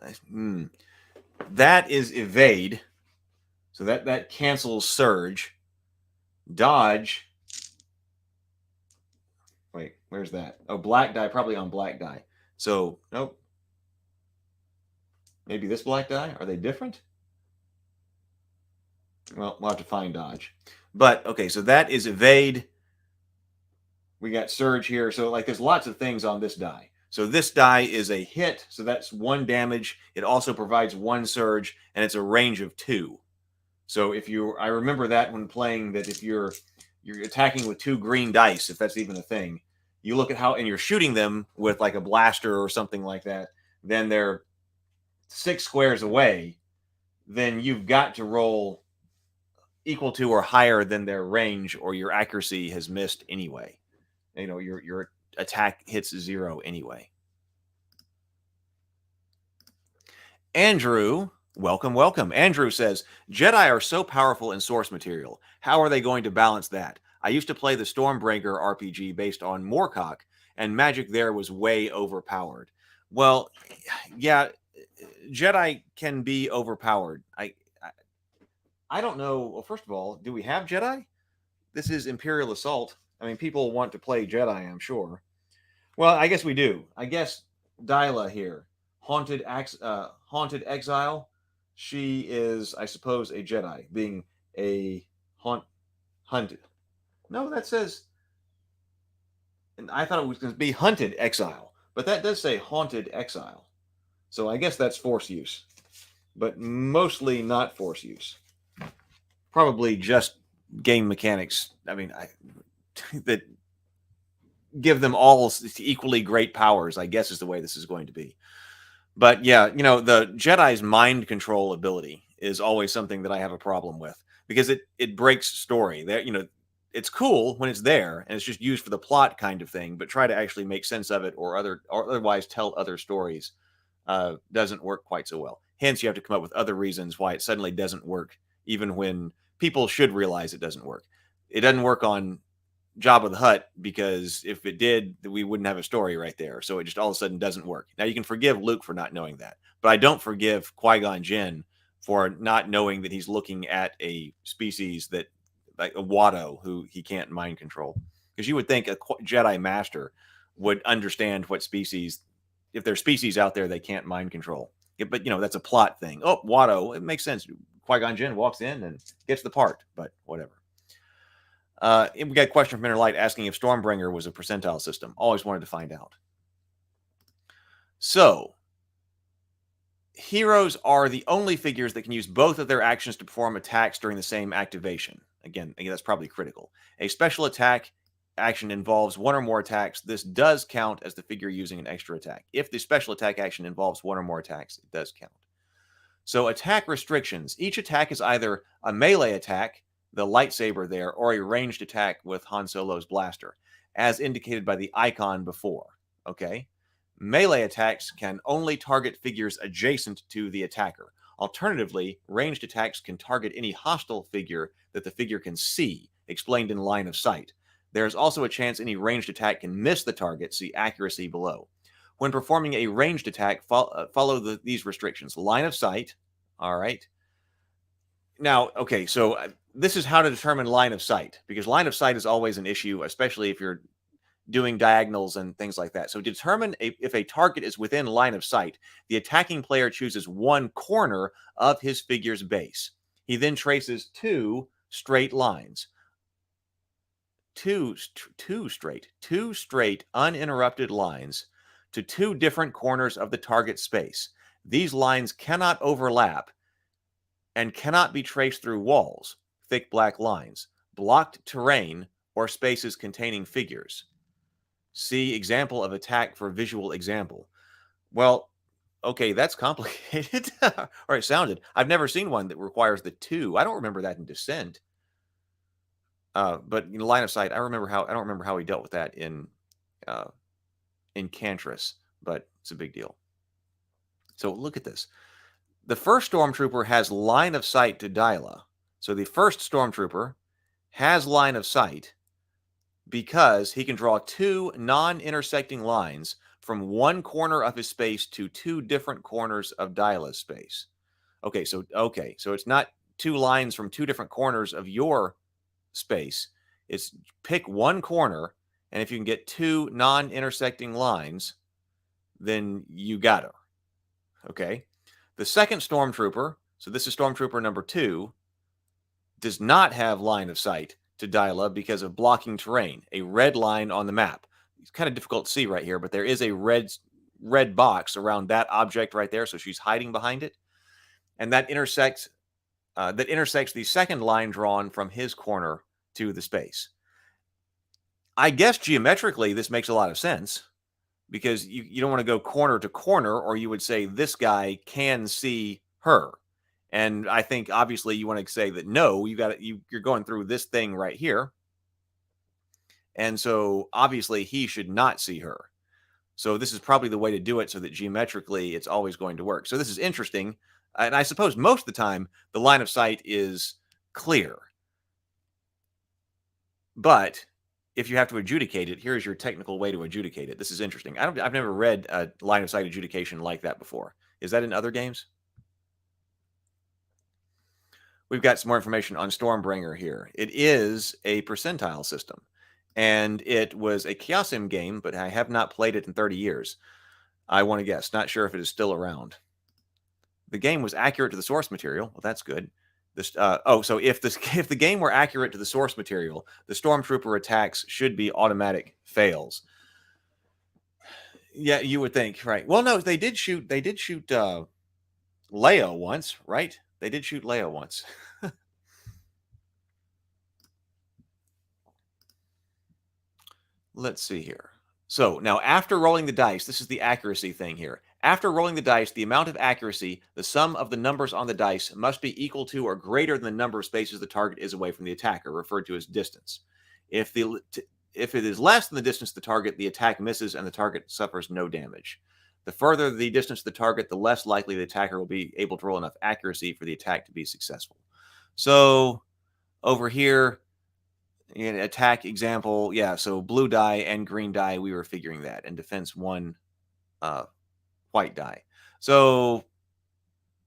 that is evade. So that cancels surge. Dodge. Wait, where's that? Oh, black die, probably on black die. So, nope. Maybe this black die? Are they different? Well, we'll have to find dodge. But, okay, so that is evade. We got surge here. So, like, there's lots of things on this die. So this die is a hit. So that's 1 damage. It also provides 1 surge, and it's a range of 2. So if I remember that when playing, that if you're you're attacking with 2 green dice, if that's even a thing. You look at how, and you're shooting them with like a blaster or something like that, then they're 6 squares away, then you've got to roll equal to or higher than their range, or your accuracy has missed anyway. You know, your attack hits 0 anyway. Andrew, welcome. Andrew says, Jedi are so powerful in source material. How are they going to balance that? I used to play the Stormbreaker RPG based on Moorcock, and magic there was way overpowered. Well, yeah, Jedi can be overpowered. I don't know. Well, first of all, do we have Jedi? This is Imperial Assault. I mean, people want to play Jedi, I'm sure. Well, I guess we do. I guess Dyla here, Haunted Exile. She is, I suppose, a Jedi, being a hunted. No, that says, and I thought it was going to be Hunted Exile, but that does say Haunted Exile. So I guess that's Force use, but mostly not Force use. Probably just game mechanics. I mean, that give them all equally great powers, I guess, is the way this is going to be. But yeah, you know, the Jedi's mind control ability is always something that I have a problem with, because it breaks story. There, you know, it's cool when it's there and it's just used for the plot kind of thing, but try to actually make sense of it or otherwise tell other stories doesn't work quite so well. Hence, you have to come up with other reasons why it suddenly doesn't work, even when people should realize it doesn't work. It doesn't work on Jabba the Hutt, because if it did, we wouldn't have a story right there. So it just all of a sudden doesn't work. Now, you can forgive Luke for not knowing that, but I don't forgive Qui-Gon Jinn for not knowing that he's looking at a species that, like a Watto, who he can't mind control. Because you would think a Jedi Master would understand what species, if there's species out there they can't mind control. But, you know, that's a plot thing. Oh, Watto, it makes sense. Qui-Gon Jinn walks in and gets the part, but whatever. We got a question from Inner Light asking if Stormbringer was a percentile system. Always wanted to find out. So, heroes are the only figures that can use both of their actions to perform attacks during the same activation. Again, that's probably critical. A special attack action involves 1 or more attacks. This does count as the figure using an extra attack. If the special attack action involves 1 or more attacks, it does count. So, attack restrictions. Each attack is either a melee attack, the lightsaber there, or a ranged attack with Han Solo's blaster, as indicated by the icon before. Okay? Melee attacks can only target figures adjacent to the attacker. Alternatively, ranged attacks can target any hostile figure that the figure can see, explained in line of sight. There is also a chance any ranged attack can miss the target, see accuracy below. When performing a ranged attack, follow these restrictions. Line of sight, all right. Now, okay, so this is how to determine line of sight, because line of sight is always an issue, especially if you're doing diagonals and things like that. So determine if a target is within line of sight, the attacking player chooses 1 corner of his figure's base. He then traces 2 straight lines. Two straight uninterrupted lines to 2 different corners of the target space. These lines cannot overlap and cannot be traced through walls, thick black lines, blocked terrain, or spaces containing figures. See example of attack for visual example. Well, okay, that's complicated. Or it sounded. I've never seen one that requires the 2. I don't remember that in Descent. But in line of sight, I don't remember how he dealt with that in Cantress, but it's a big deal. So look at this. The first Stormtrooper has line of sight to Dyla. So the first Stormtrooper has line of sight because he can draw 2 non-intersecting lines from 1 corner of his space to 2 different corners of Dyla's space. Okay, so it's not 2 lines from 2 different corners of your space. It's pick 1 corner, and if you can get 2 non-intersecting lines, then you got her. Okay? The second Stormtrooper, so this is Stormtrooper number 2, does not have line of sight to Dyla because of blocking terrain, a red line on the map. It's kind of difficult to see right here, but there is a red box around that object right there, so she's hiding behind it. And that intersects the second line drawn from his corner to the space. I guess geometrically, this makes a lot of sense because you don't want to go corner to corner, or you would say this guy can see her. And I think obviously you want to say that no, you're going through this thing right here. And so obviously he should not see her. So this is probably the way to do it so that geometrically it's always going to work. So this is interesting. And I suppose most of the time the line of sight is clear. But if you have to adjudicate it, here's your technical way to adjudicate it. This is interesting. I've never read a line of sight adjudication like that before. Is that in other games? We've got some more information on Stormbringer here. It is a percentile system, and it was a Chaosium game, but I have not played it in 30 years. I want to guess. Not sure if it is still around. The game was accurate to the source material. Well, that's good. So if the game were accurate to the source material, the Stormtrooper attacks should be automatic fails. Yeah, you would think, right? Well, no, they did shoot Leia once, right? They did shoot Leia once. Let's see here. So now after rolling the dice, this is the accuracy thing here. After rolling the dice, the amount of accuracy, the sum of the numbers on the dice, must be equal to or greater than the number of spaces the target is away from the attacker, referred to as distance. If it is less than the distance to the target, the attack misses and the target suffers no damage. The further the distance to the target, the less likely the attacker will be able to roll enough accuracy for the attack to be successful. So over here, in attack example, yeah, so blue die and green die, we were figuring that, and defense 1 white die. So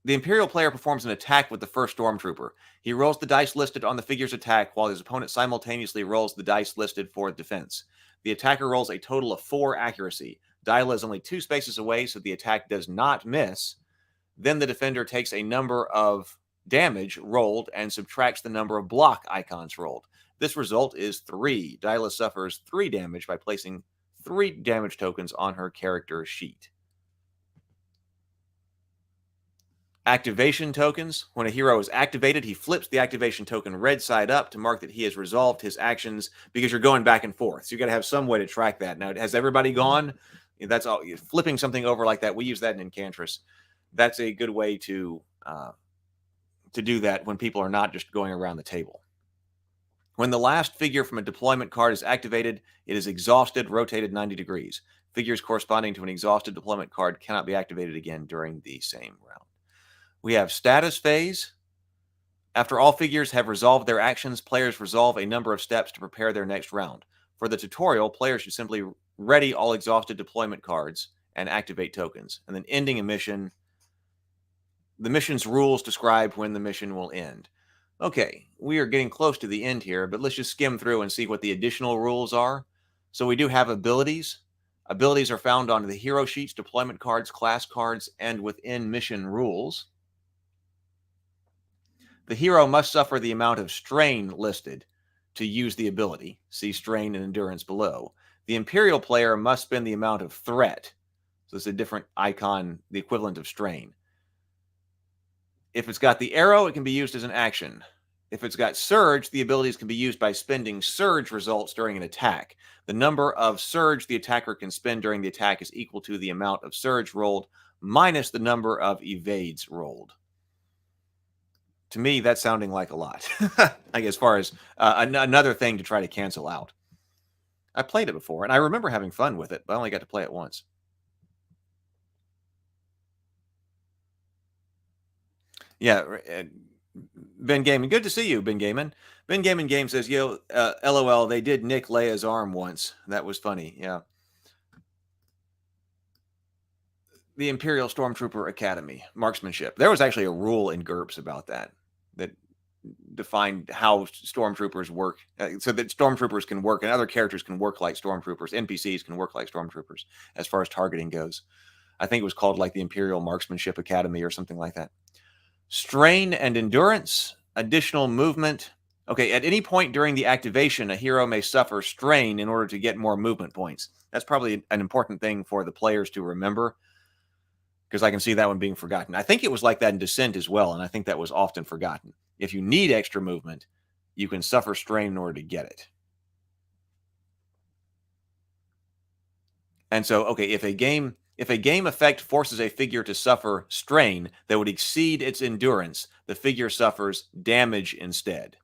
the Imperial player performs an attack with the first Stormtrooper. He rolls the dice listed on the figure's attack while his opponent simultaneously rolls the dice listed for defense. The attacker rolls a total of 4 accuracy. Dyla is only 2 spaces away, so the attack does not miss. Then the defender takes a number of damage rolled and subtracts the number of block icons rolled. This result is 3. Dyla suffers 3 damage by placing 3 damage tokens on her character sheet. Activation tokens. When a hero is activated, he flips the activation token red side up to mark that he has resolved his actions, because you're going back and forth. So you got to have some way to track that. Now, has everybody gone? That's all. Flipping something over like that. We use that in Incantress. That's a good way to do that when people are not just going around the table. When the last figure from a deployment card is activated, it is exhausted, rotated 90 degrees. Figures corresponding to an exhausted deployment card cannot be activated again during the same round. We have status phase. After all figures have resolved their actions, players resolve a number of steps to prepare their next round. For the tutorial, players should simply ready all exhausted deployment cards and activate tokens. And then ending a mission. The mission's rules describe when the mission will end. Okay, we are getting close to the end here, but let's just skim through and see what the additional rules are. So we do have abilities. Abilities are found on the hero sheets, deployment cards, class cards, and within mission rules. The hero must suffer the amount of strain listed to use the ability. See strain and endurance below. The Imperial player must spend the amount of threat. So it's a different icon, the equivalent of strain. If it's got the arrow, it can be used as an action. If it's got surge, the abilities can be used by spending surge results during an attack. The number of surge the attacker can spend during the attack is equal to the amount of surge rolled minus the number of evades rolled. To me, that's sounding like a lot. Like as far as another thing to try to cancel out. I played it before, and I remember having fun with it, but I only got to play it once. Yeah, Ben Gaiman. Good to see you, Ben Gaiman. Ben Gaiman Game says, yo, LOL, they did nick Leia's arm once. That was funny, yeah. The Imperial Stormtrooper Academy, marksmanship. There was actually a rule in GURPS about that defined how stormtroopers work, so that stormtroopers can work and other characters can work like stormtroopers. NPCs can work like stormtroopers as far as targeting goes. I think it was called like the Imperial Marksmanship Academy or something like that. Strain and endurance, additional movement. Okay, at any point during the activation, a hero may suffer strain in order to get more movement points. That's probably an important thing for the players to remember, because I can see that one being forgotten. I think it was like that in Descent as well, and I think that was often forgotten. If you need extra movement, you can suffer strain in order to get it. And so, okay, if a game effect forces a figure to suffer strain that would exceed its endurance, the figure suffers damage instead.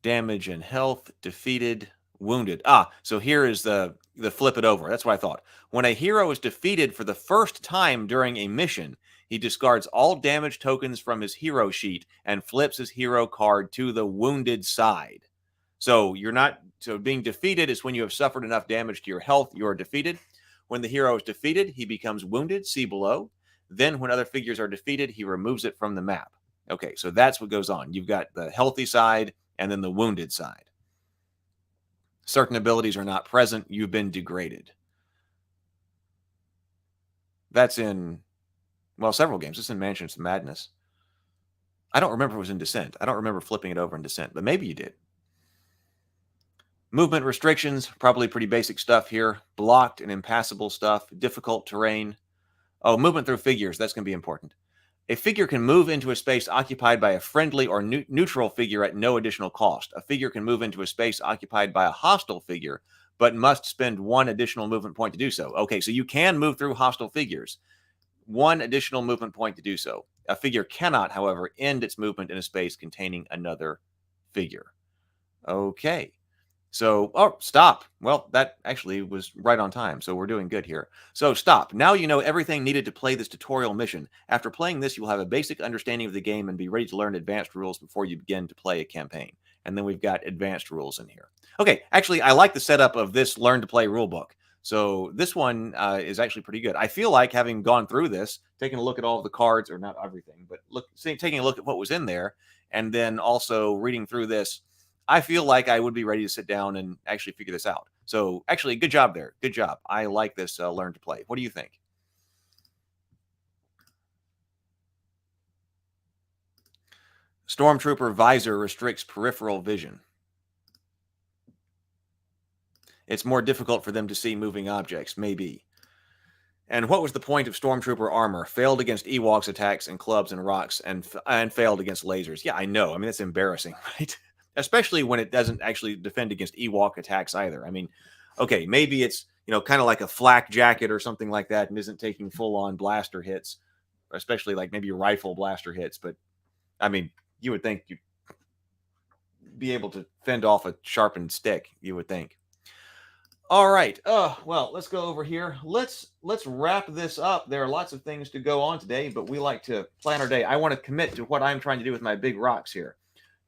Damage and health, defeated, wounded. So here is the flip it over. That's what I thought. When a hero is defeated for the first time during a mission, he discards all damage tokens from his hero sheet and flips his hero card to the wounded side. So being defeated is when you have suffered enough damage to your health, you are defeated. When the hero is defeated, he becomes wounded, see below. Then when other figures are defeated, he removes it from the map. Okay, so that's what goes on. You've got the healthy side and then the wounded side. Certain abilities are not present. You've been degraded. That's in, several games. It's in Mansions of Madness. I don't remember if it was in Descent. I don't remember flipping it over in Descent, but maybe you did. Movement restrictions, probably pretty basic stuff here. Blocked and impassable stuff. Difficult terrain. Movement through figures. That's going to be important. A figure can move into a space occupied by a friendly or neutral figure at no additional cost. A figure can move into a space occupied by a hostile figure, but must spend 1 additional movement point to do so. Okay, so you can move through hostile figures. 1 additional movement point to do so. A figure cannot, however, end its movement in a space containing another figure. Okay. So, stop. Well, that actually was right on time, so we're doing good here. So, stop. Now you know everything needed to play this tutorial mission. After playing this, you will have a basic understanding of the game and be ready to learn advanced rules before you begin to play a campaign. And then we've got advanced rules in here. Okay, actually, I like the setup of this Learn to Play rulebook. So, this one is actually pretty good. I feel like having gone through this, taking a look at all of the cards, or not everything, but taking a look at what was in there, and then also reading through this, I feel like I would be ready to sit down and actually figure this out. So actually, good job there. Good job. I like this Learn to Play. What do you think? Stormtrooper visor restricts peripheral vision. It's more difficult for them to see moving objects, maybe. And what was the point of Stormtrooper armor? Failed against Ewoks attacks and clubs and rocks, and failed against lasers. Yeah, I know. I mean, that's embarrassing, right? Especially when it doesn't actually defend against Ewok attacks either. I mean, okay, maybe it's, kind of like a flak jacket or something like that and isn't taking full-on blaster hits, especially like maybe rifle blaster hits. But, I mean, you would think you'd be able to fend off a sharpened stick, you would think. All right. Well, let's go over here. Let's wrap this up. There are lots of things to go on today, but we like to plan our day. I want to commit to what I'm trying to do with my big rocks here.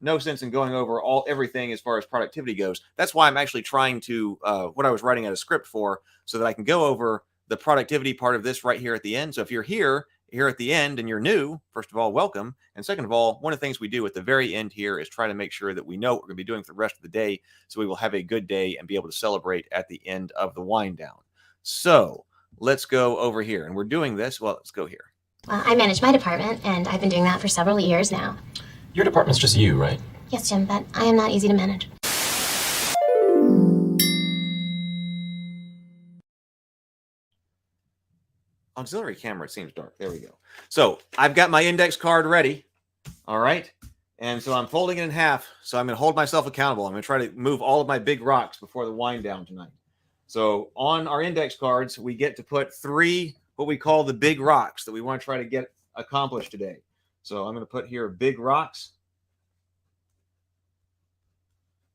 No sense in going over everything as far as productivity goes. That's why I'm actually trying to, what I was writing out a script for, so that I can go over the productivity part of this right here at the end. So if you're here at the end and you're new, first of all, welcome. And second of all, one of the things we do at the very end here is try to make sure that we know what we're going to be doing for the rest of the day, so we will have a good day and be able to celebrate at the end of the wind down. So let's go over here. And we're doing this. Well, let's go here. I manage my department, and I've been doing that for several years now. Your department's just you, right? Yes, Jim, but I am not easy to manage. Auxiliary camera, it seems dark. There we go. So I've got my index card ready. All right. And so I'm folding it in half. So I'm going to hold myself accountable. I'm going to try to move all of my big rocks before the wind down tonight. So on our index cards, we get to put 3, what we call the big rocks that we want to try to get accomplished today. So I'm going to put here big rocks.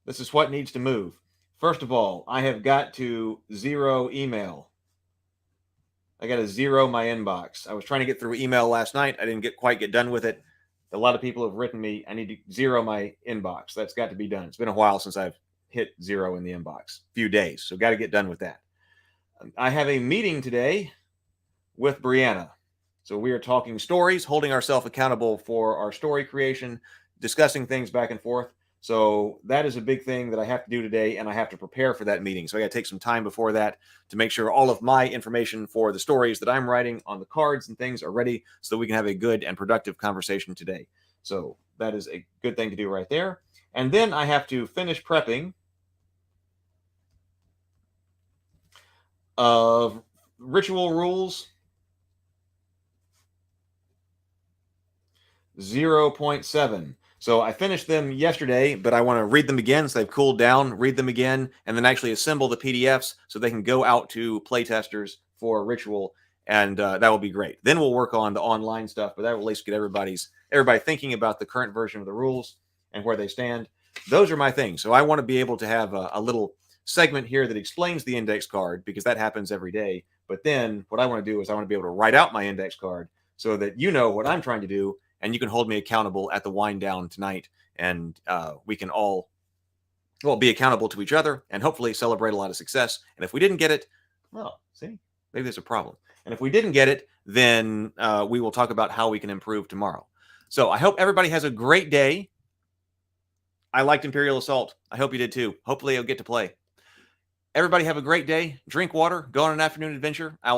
This is what needs to move. First of all, I have got to 0 email. I got to 0 my inbox. I was trying to get through email last night. I didn't quite get done with it. A lot of people have written me, I need to 0 my inbox. That's got to be done. It's been a while since I've hit 0 in the inbox. Few days. So got to get done with that. I have a meeting today with Brianna. So we are talking stories, holding ourselves accountable for our story creation, discussing things back and forth. So that is a big thing that I have to do today, and I have to prepare for that meeting. So I got to take some time before that to make sure all of my information for the stories that I'm writing on the cards and things are ready so that we can have a good and productive conversation today. So that is a good thing to do right there. And then I have to finish prepping of ritual rules. 0.7. So I finished them yesterday, but I want to read them again so they've cooled down, read them again, and then actually assemble the PDFs so they can go out to playtesters for Ritual, and that will be great. Then we'll work on the online stuff, but that will at least get everybody thinking about the current version of the rules and where they stand. Those are my things. So I want to be able to have a little segment here that explains the index card, because that happens every day. But then what I want to do is I want to be able to write out my index card so that you know what I'm trying to do, and you can hold me accountable at the wind down tonight, and we can all, well, be accountable to each other and hopefully celebrate a lot of success. And if we didn't get it, well, see, maybe there's a problem. And if we didn't get it, then we will talk about how we can improve tomorrow. So I hope everybody has a great day. I liked Imperial Assault. I hope you did too. Hopefully you'll get to play. Everybody have a great day. Drink water. Go on an afternoon adventure.